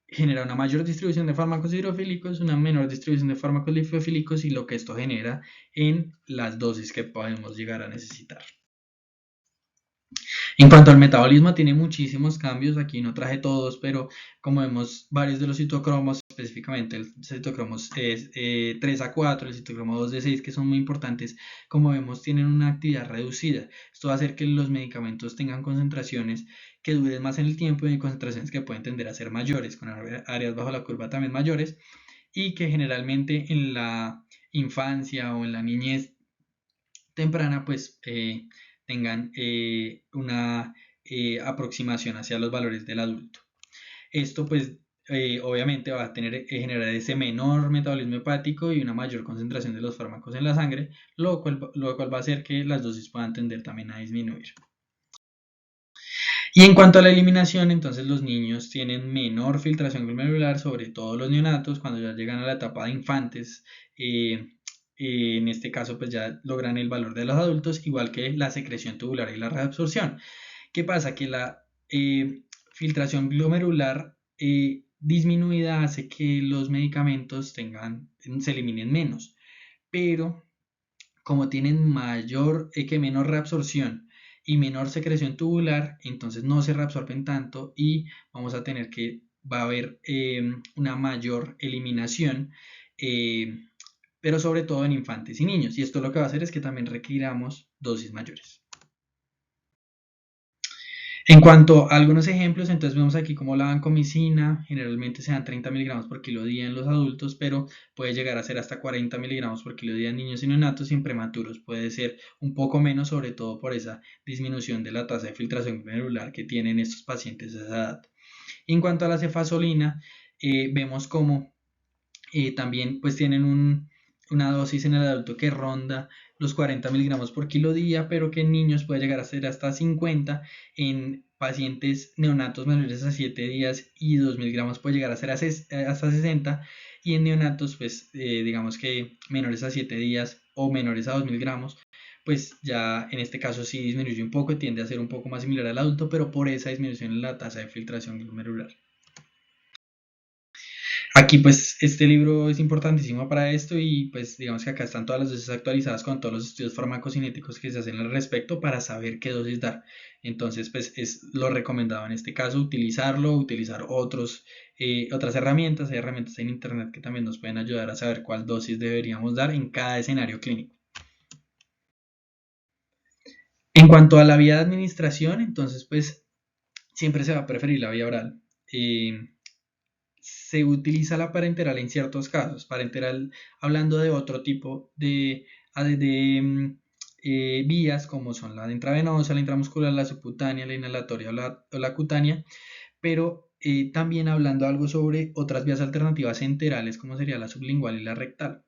genera una mayor distribución de fármacos hidrofílicos, una menor distribución de fármacos lipofílicos y lo que esto genera en las dosis que podemos llegar a necesitar. En cuanto al metabolismo, tiene muchísimos cambios. Aquí no traje todos, pero como vemos, varios de los citocromos, específicamente el citocromos 3A4, el citocromo 2D6, que son muy importantes, como vemos, tienen una actividad reducida. Esto va a hacer que los medicamentos tengan concentraciones que duren más en el tiempo y concentraciones que pueden tender a ser mayores, con áreas bajo la curva también mayores, y que generalmente en la infancia o en la niñez temprana, pues tengan una aproximación hacia los valores del adulto. Esto pues obviamente va a generar ese menor metabolismo hepático y una mayor concentración de los fármacos en la sangre, lo cual va a hacer que las dosis puedan tender también a disminuir. Y en cuanto a la eliminación, entonces los niños tienen menor filtración glomerular, sobre todo los neonatos, cuando ya llegan a la etapa de infantes. En este caso pues ya logran el valor de los adultos, igual que la secreción tubular y la reabsorción. ¿Qué pasa? Que la filtración glomerular disminuida hace que los medicamentos se eliminen menos, pero como tienen menor reabsorción y menor secreción tubular, entonces no se reabsorben tanto y vamos a tener que va a haber una mayor eliminación, pero sobre todo en infantes y niños. Y esto lo que va a hacer es que también requiramos dosis mayores. En cuanto a algunos ejemplos, entonces vemos aquí como la vancomicina, generalmente se dan 30 miligramos por kilo día en los adultos, pero puede llegar a ser hasta 40 miligramos por kilo día en niños y neonatos y en prematuros. Puede ser un poco menos, sobre todo por esa disminución de la tasa de filtración glomerular que tienen estos pacientes a esa edad. En cuanto a la cefazolina, vemos como también pues tienen una dosis en el adulto que ronda los 40 miligramos por kilo día, pero que en niños puede llegar a ser hasta 50, en pacientes neonatos menores a 7 días y 2 miligramos puede llegar a ser hasta 60, y en neonatos pues digamos que menores a 7 días o menores a 2 miligramos, pues ya en este caso sí disminuye un poco y tiende a ser un poco más similar al adulto, pero por esa disminución en la tasa de filtración glomerular. Aquí pues este libro es importantísimo para esto y pues digamos que acá están todas las dosis actualizadas con todos los estudios farmacocinéticos que se hacen al respecto para saber qué dosis dar. Entonces pues es lo recomendado en este caso utilizarlo, utilizar otras herramientas. Hay herramientas en internet que también nos pueden ayudar a saber cuál dosis deberíamos dar en cada escenario clínico. En cuanto a la vía de administración, entonces pues siempre se va a preferir la vía oral. Se utiliza la parenteral en ciertos casos. Parenteral hablando de otro tipo de vías como son la intravenosa, la intramuscular, la subcutánea, la inhalatoria o la cutánea, pero también hablando algo sobre otras vías alternativas enterales como sería la sublingual y la rectal.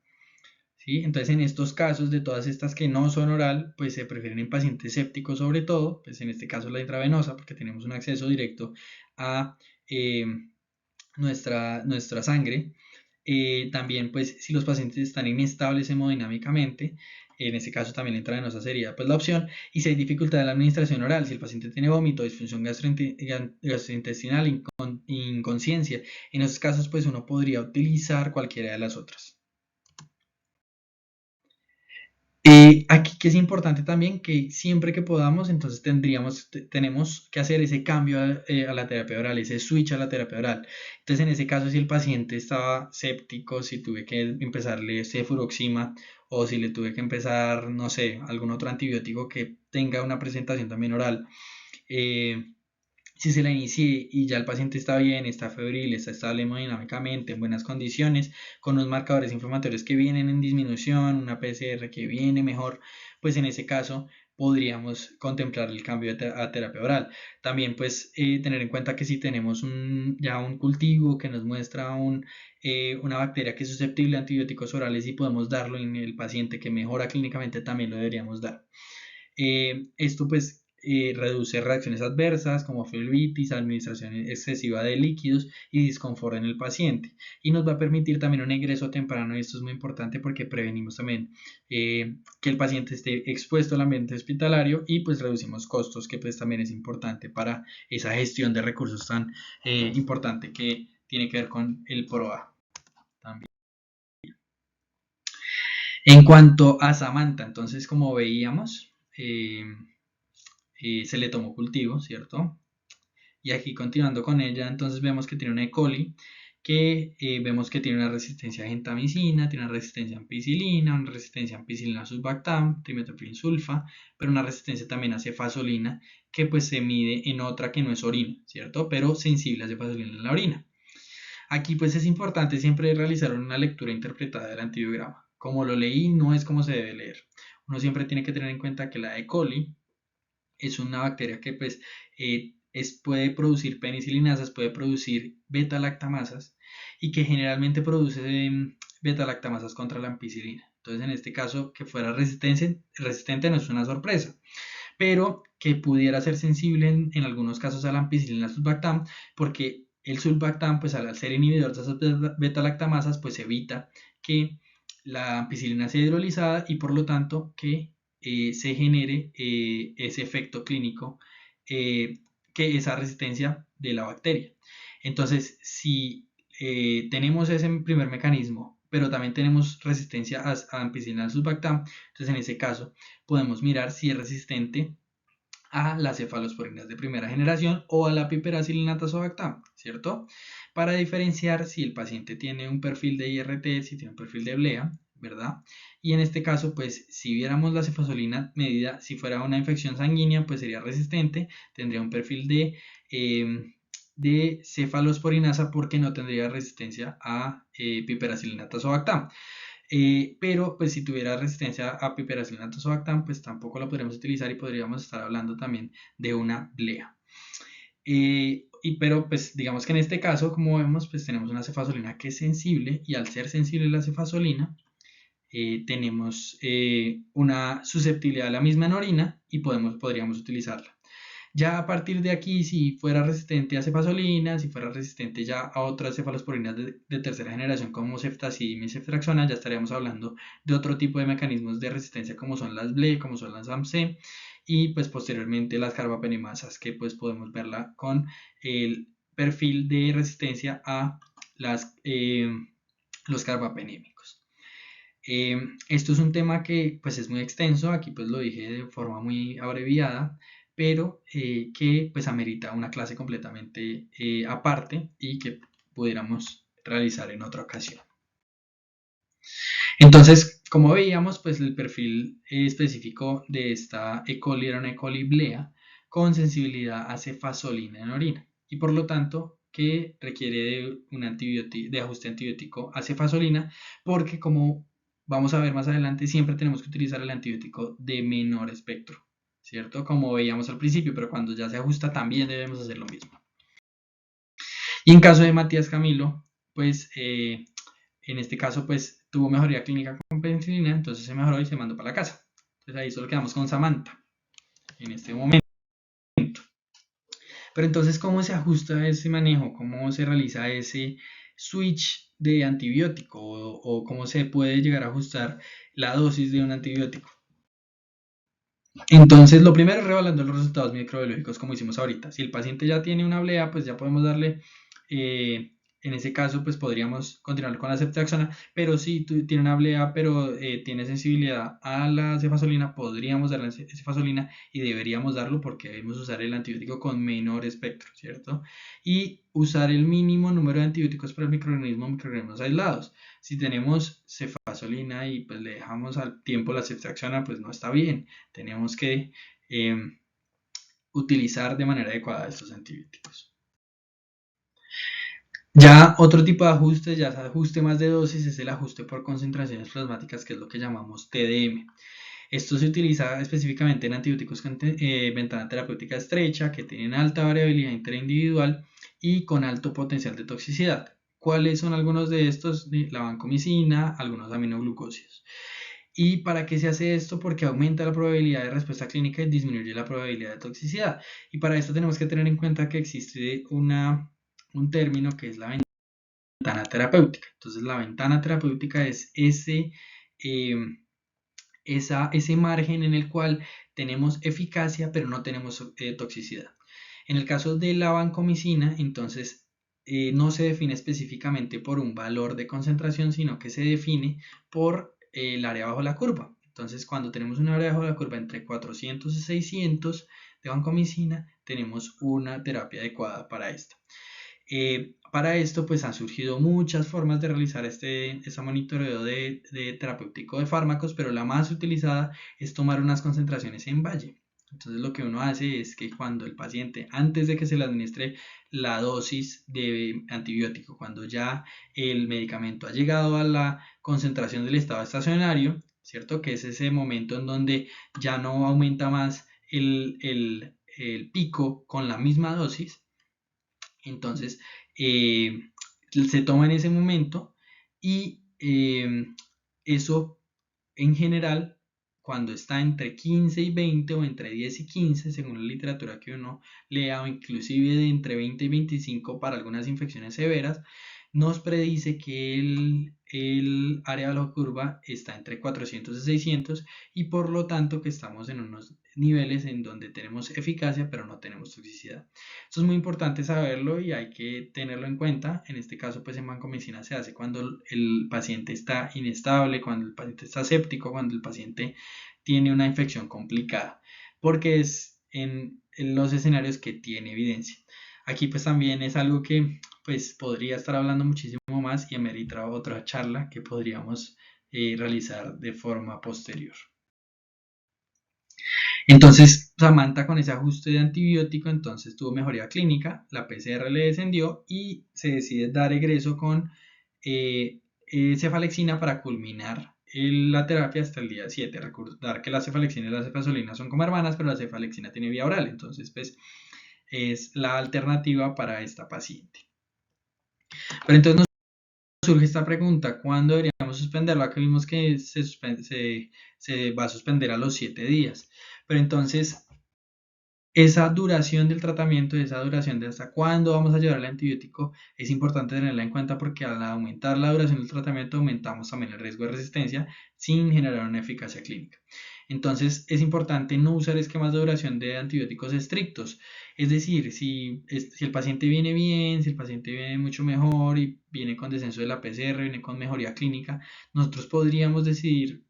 ¿Sí? Entonces en estos casos de todas estas que no son oral, pues se prefieren en pacientes sépticos sobre todo, pues en este caso la intravenosa porque tenemos un acceso directo a eh, nuestra sangre. También, pues, si los pacientes están inestables hemodinámicamente, en este caso también la intravenosa sería pues, la opción. Y si hay dificultad en la administración oral, si el paciente tiene vómito, disfunción gastrointestinal, inconsciencia, en esos casos, pues uno podría utilizar cualquiera de las otras. Aquí que es importante también que siempre que podamos, entonces tenemos que hacer ese cambio a la terapia oral, ese switch a la terapia oral. Entonces, en ese caso, si el paciente estaba séptico, si tuve que empezarle cefuroxima o si le tuve que empezar, no sé, algún otro antibiótico que tenga una presentación también oral, eh, si se la inicie y ya el paciente está bien, está febril, está estable hemodinámicamente, en buenas condiciones, con unos marcadores inflamatorios que vienen en disminución, una PCR que viene mejor, pues en ese caso podríamos contemplar el cambio a terapia oral. También pues tener en cuenta que si tenemos ya un cultivo que nos muestra una bacteria que es susceptible a antibióticos orales y podemos darlo en el paciente que mejora clínicamente, también lo deberíamos dar. Esto pues reduce reacciones adversas como flebitis, administración excesiva de líquidos y disconfort en el paciente. Y nos va a permitir también un ingreso temprano, y esto es muy importante porque prevenimos también que el paciente esté expuesto al ambiente hospitalario y pues reducimos costos, que pues también es importante para esa gestión de recursos tan importante que tiene que ver con el PROA también. En cuanto a Samantha, entonces como veíamos, se le tomó cultivo, ¿cierto? Y aquí continuando con ella, entonces vemos que tiene una E. coli, que vemos que tiene una resistencia a gentamicina, tiene una resistencia a ampicilina, una resistencia a ampicilina sulbactam, trimethoprim sulfa, pero una resistencia también a cefazolina, que pues se mide en otra que no es orina, ¿cierto? Pero sensible a cefazolina en la orina. Aquí pues es importante siempre realizar una lectura interpretada del antibiograma. Como lo leí, no es como se debe leer. Uno siempre tiene que tener en cuenta que la E. coli es una bacteria que pues puede producir penicilinasas, puede producir beta-lactamasas y que generalmente produce beta-lactamasas contra la ampicilina. Entonces en este caso que fuera resistente no es una sorpresa, pero que pudiera ser sensible en algunos casos a la ampicilina sulbactam porque el sulbactam pues al ser inhibidor de esas beta-lactamasas pues evita que la ampicilina sea hidrolizada y por lo tanto que se genere ese efecto clínico, que esa resistencia de la bacteria. Entonces, si tenemos ese primer mecanismo, pero también tenemos resistencia a ampicilina sulbactam, entonces en ese caso podemos mirar si es resistente a las cefalosporinas de primera generación o a la piperacilina tazobactam, ¿cierto? Para diferenciar si el paciente tiene un perfil de IRT, si tiene un perfil de blea, ¿verdad? Y en este caso, pues si viéramos la cefazolina medida, si fuera una infección sanguínea, pues sería resistente, tendría un perfil de cefalosporinasa porque no tendría resistencia a piperacilina tazobactam. Pero pues si tuviera resistencia a piperacilina tazobactam, pues tampoco la podríamos utilizar y podríamos estar hablando también de una blea. Pero pues digamos que en este caso, como vemos, pues tenemos una cefazolina que es sensible y al ser sensible la cefazolina, tenemos una susceptibilidad a la misma en orina y podríamos utilizarla. Ya a partir de aquí, si fuera resistente a cefazolina, si fuera resistente ya a otras cefalosporinas de tercera generación como ceftazidime y ceftraxona, ya estaríamos hablando de otro tipo de mecanismos de resistencia como son las BLE, como son las AMC y pues posteriormente las carbapenemasas que pues podemos verla con el perfil de resistencia a los carbapenémicos. Esto es un tema que pues es muy extenso, aquí pues lo dije de forma muy abreviada, pero que pues amerita una clase completamente aparte y que pudiéramos realizar en otra ocasión. Entonces, como veíamos, pues el perfil específico de esta E. coli era una E. coli blea con sensibilidad a cefazolina en orina y por lo tanto que requiere de un de ajuste antibiótico a cefazolina porque como vamos a ver más adelante siempre tenemos que utilizar el antibiótico de menor espectro, ¿cierto? Como veíamos al principio, pero cuando ya se ajusta también debemos hacer lo mismo. Y en caso de Matías Camilo, pues en este caso pues tuvo mejoría clínica con penicilina, entonces se mejoró y se mandó para la casa. Entonces ahí solo quedamos con Samantha en este momento. Pero entonces, ¿cómo se ajusta ese manejo? ¿Cómo se realiza ese switch de antibiótico? ¿O cómo se puede llegar a ajustar la dosis de un antibiótico? Entonces, lo primero es revalando los resultados microbiológicos como hicimos ahorita. Si el paciente ya tiene una blea, pues ya podemos darle, en ese caso, pues podríamos continuar con la ceftriaxona, pero si tiene una blea, pero tiene sensibilidad a la cefazolina, podríamos darle cefazolina y deberíamos darlo porque debemos usar el antibiótico con menor espectro, ¿cierto? Y usar el mínimo número de antibióticos para el microorganismos aislados. Si tenemos cefazolina y pues le dejamos al tiempo la ceftriaxona, pues no está bien. Tenemos que utilizar de manera adecuada estos antibióticos. Ya otro tipo de ajuste, ya es ajuste más de dosis, es el ajuste por concentraciones plasmáticas, que es lo que llamamos TDM. Esto se utiliza específicamente en antibióticos con ventana terapéutica estrecha, que tienen alta variabilidad interindividual y con alto potencial de toxicidad. ¿Cuáles son algunos de estos? La vancomicina, algunos aminoglucósidos. ¿Y para qué se hace esto? Porque aumenta la probabilidad de respuesta clínica y disminuye la probabilidad de toxicidad. Y para esto tenemos que tener en cuenta que existe un término que es la ventana terapéutica. Entonces la ventana terapéutica es ese margen en el cual tenemos eficacia pero no tenemos toxicidad. En el caso de la vancomicina, entonces no se define específicamente por un valor de concentración, sino que se define por el área bajo la curva. Entonces, cuando tenemos un área bajo la curva entre 400 y 600 de vancomicina, tenemos una terapia adecuada para esto. Para esto, pues han surgido muchas formas de realizar este monitoreo de terapéutico de fármacos, pero la más utilizada es tomar unas concentraciones en valle. Entonces, lo que uno hace es que cuando el paciente, antes de que se le administre la dosis de antibiótico, cuando ya el medicamento ha llegado a la concentración del estado estacionario, ¿cierto? Que es ese momento en donde ya no aumenta más el pico con la misma dosis. Entonces, se toma en ese momento y eso en general, cuando está entre 15 y 20 o entre 10 y 15, según la literatura que uno lea, o inclusive de entre 20 y 25 para algunas infecciones severas, nos predice que el área de la curva está entre 400 y 600 y por lo tanto que estamos en unos niveles en donde tenemos eficacia pero no tenemos toxicidad. Esto es muy importante saberlo y hay que tenerlo en cuenta. En este caso, pues en vancomicina se hace cuando el paciente está inestable, cuando el paciente está séptico, cuando el paciente tiene una infección complicada, porque es en los escenarios que tiene evidencia. Aquí pues también es algo que pues podría estar hablando muchísimo más y amerita otra charla que podríamos realizar de forma posterior. Entonces, Samantha con ese ajuste de antibiótico, entonces tuvo mejoría clínica, la PCR le descendió y se decide dar egreso con cefalexina para culminar la terapia hasta el día 7. Recordar que la cefalexina y la cefazolina son como hermanas, pero la cefalexina tiene vía oral, entonces pues es la alternativa para esta paciente. Pero entonces nos surge esta pregunta, ¿cuándo deberíamos suspenderlo? Acá vimos que se va a suspender a los 7 días, pero entonces esa duración del tratamiento, esa duración de hasta cuándo vamos a llevar el antibiótico, es importante tenerla en cuenta porque al aumentar la duración del tratamiento aumentamos también el riesgo de resistencia sin generar una eficacia clínica. Entonces es importante no usar esquemas de duración de antibióticos estrictos. Es decir, si el paciente viene bien, si el paciente viene mucho mejor y viene con descenso de la PCR, viene con mejoría clínica, nosotros podríamos decidir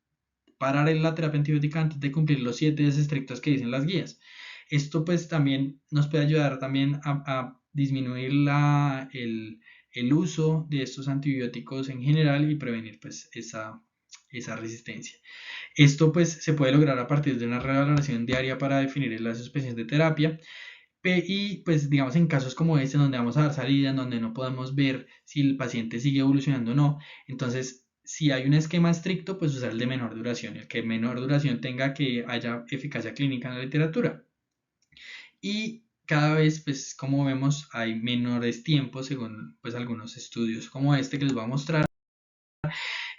parar la terapia antibiótica antes de cumplir los 7 días estrictos que dicen las guías. Esto pues también nos puede ayudar también a disminuir el uso de estos antibióticos en general y prevenir pues esa resistencia. Esto pues se puede lograr a partir de una revaloración diaria para definir las especies de terapia y pues digamos en casos como este donde vamos a dar salida, en donde no podemos ver si el paciente sigue evolucionando o no, entonces si hay un esquema estricto pues usar el de menor duración, el que menor duración tenga que haya eficacia clínica en la literatura. Y cada vez, pues como vemos, hay menores tiempos según pues algunos estudios como este que les voy a mostrar.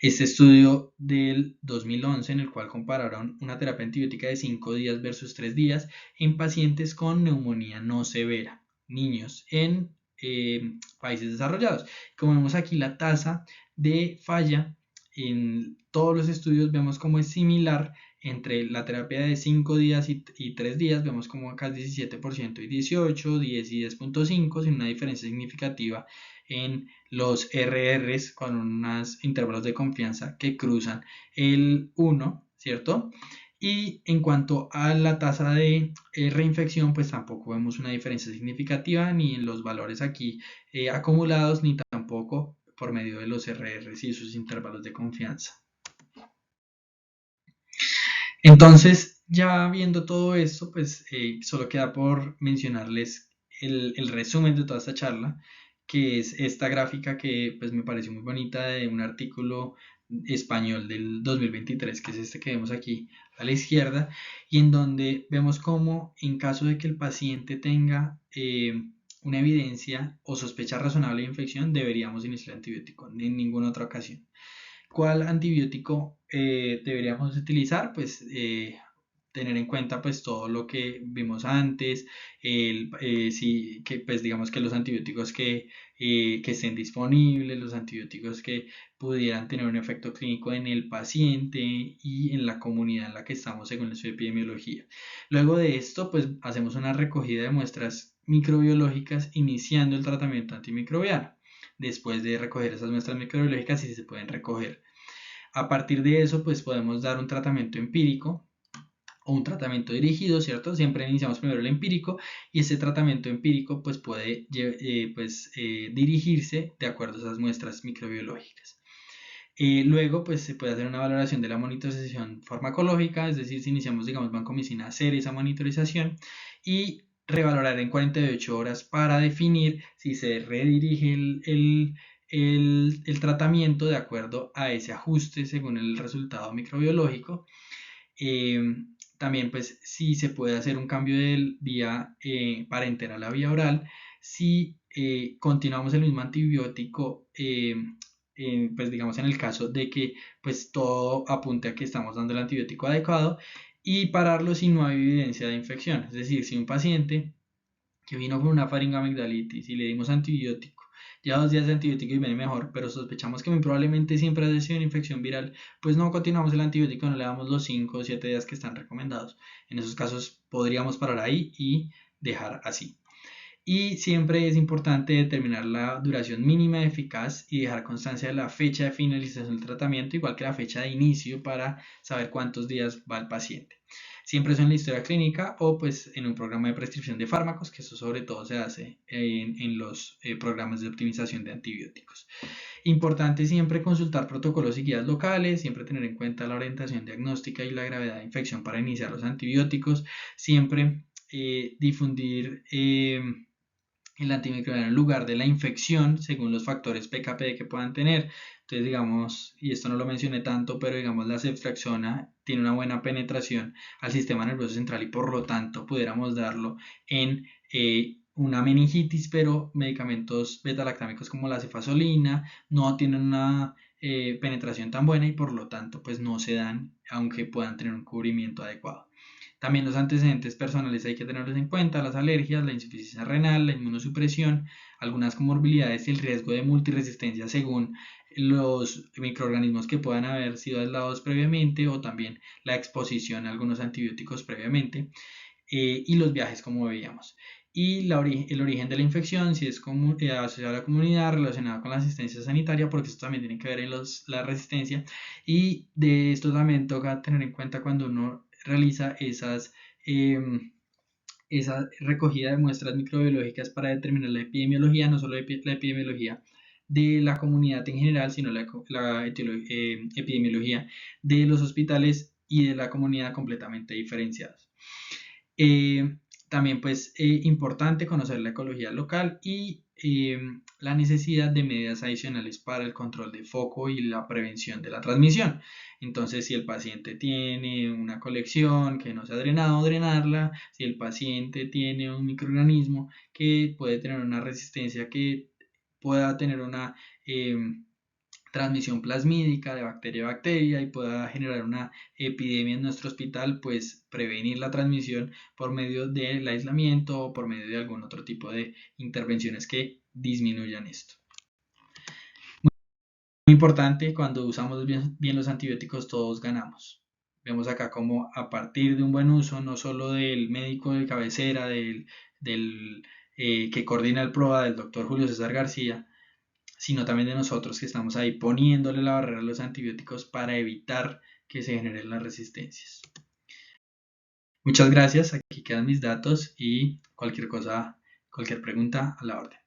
Este estudio del 2011 en el cual compararon una terapia antibiótica de 5 días versus 3 días en pacientes con neumonía no severa, niños en países desarrollados. Como vemos aquí la tasa de falla en todos los estudios vemos como es similar entre la terapia de 5 días y 3 días, vemos como acá es 17% y 18, 10 y 10.5, sin una diferencia significativa en los RRs con unos intervalos de confianza que cruzan el 1, ¿cierto? Y en cuanto a la tasa de reinfección, pues tampoco vemos una diferencia significativa ni en los valores aquí acumulados, ni tampoco por medio de los RRs y sus intervalos de confianza. Entonces, ya viendo todo esto, pues solo queda por mencionarles el resumen de toda esta charla, que es esta gráfica que pues me pareció muy bonita de un artículo español del 2023, que es este que vemos aquí a la izquierda, y en donde vemos cómo en caso de que el paciente tenga una evidencia o sospecha razonable de infección, deberíamos iniciar el antibiótico en ninguna otra ocasión. ¿Cuál antibiótico deberíamos utilizar? Pues tener en cuenta pues todo lo que vimos antes, sí, que pues digamos que los antibióticos que estén disponibles, los antibióticos que pudieran tener un efecto clínico en el paciente y en la comunidad en la que estamos según su epidemiología. Luego de esto pues hacemos una recogida de muestras microbiológicas iniciando el tratamiento antimicrobiano. Después de recoger esas muestras microbiológicas, sí se pueden recoger. A partir de eso, pues podemos dar un tratamiento empírico o un tratamiento dirigido, ¿cierto? Siempre iniciamos primero el empírico y ese tratamiento empírico pues puede dirigirse de acuerdo a esas muestras microbiológicas. Luego pues se puede hacer una valoración de la monitorización farmacológica, es decir, si iniciamos digamos vancomicina, hacer esa monitorización y revalorar en 48 horas para definir si se redirige el tratamiento de acuerdo a ese ajuste según el resultado microbiológico. También pues si se puede hacer un cambio de vía parenteral a vía oral, si continuamos el mismo antibiótico, pues digamos en el caso de que pues todo apunte a que estamos dando el antibiótico adecuado y pararlo si no hay evidencia de infección. Es decir, si un paciente que vino con una faringoamigdalitis y le dimos antibiótico, lleva 2 días de antibiótico y viene mejor, pero sospechamos que muy probablemente siempre ha sido una infección viral, pues no continuamos el antibiótico, no le damos los 5 o 7 días que están recomendados. En esos casos podríamos parar ahí y dejar así. Y siempre es importante determinar la duración mínima eficaz y dejar constancia de la fecha de finalización del tratamiento, igual que la fecha de inicio, para saber cuántos días va el paciente. Siempre es en la historia clínica o pues en un programa de prescripción de fármacos, que eso sobre todo se hace en los programas de optimización de antibióticos. Importante siempre consultar protocolos y guías locales, siempre tener en cuenta la orientación diagnóstica y la gravedad de infección para iniciar los antibióticos, siempre difundir el antimicrobiano en lugar de la infección según los factores PKP que puedan tener. Entonces, digamos, y esto no lo mencioné tanto, pero digamos la ceftriaxona tiene una buena penetración al sistema nervioso central y por lo tanto pudiéramos darlo en una meningitis, pero medicamentos beta-lactámicos como la cefazolina no tienen una penetración tan buena y por lo tanto pues no se dan aunque puedan tener un cubrimiento adecuado. También los antecedentes personales hay que tenerlos en cuenta, las alergias, la insuficiencia renal, la inmunosupresión, algunas comorbilidades y el riesgo de multiresistencia según los microorganismos que puedan haber sido aislados previamente o también la exposición a algunos antibióticos previamente y los viajes como veíamos. Y el origen de la infección, si es asociado a la comunidad, relacionado con la asistencia sanitaria, porque esto también tiene que ver en la resistencia. Y de esto también toca tener en cuenta cuando uno realiza esa recogida de muestras microbiológicas para determinar la epidemiología, no solo la epidemiología de la comunidad en general, sino la epidemiología de los hospitales y de la comunidad completamente diferenciados. También pues importante conocer la ecología local y la necesidad de medidas adicionales para el control de foco y la prevención de la transmisión. Entonces, si el paciente tiene una colección que no se ha drenado, drenarla. Si el paciente tiene un microorganismo que puede tener una resistencia, que pueda tener una transmisión plasmídica de bacteria a bacteria y pueda generar una epidemia en nuestro hospital, pues prevenir la transmisión por medio del aislamiento o por medio de algún otro tipo de intervenciones que disminuyan esto. Muy importante, cuando usamos bien los antibióticos todos ganamos. Vemos acá como a partir de un buen uso, no solo del médico de cabecera, del que coordina el PROA, del doctor Julio César García, sino también de nosotros que estamos ahí poniéndole la barrera a los antibióticos para evitar que se generen las resistencias. Muchas gracias, aquí quedan mis datos y cualquier cosa, cualquier pregunta a la orden.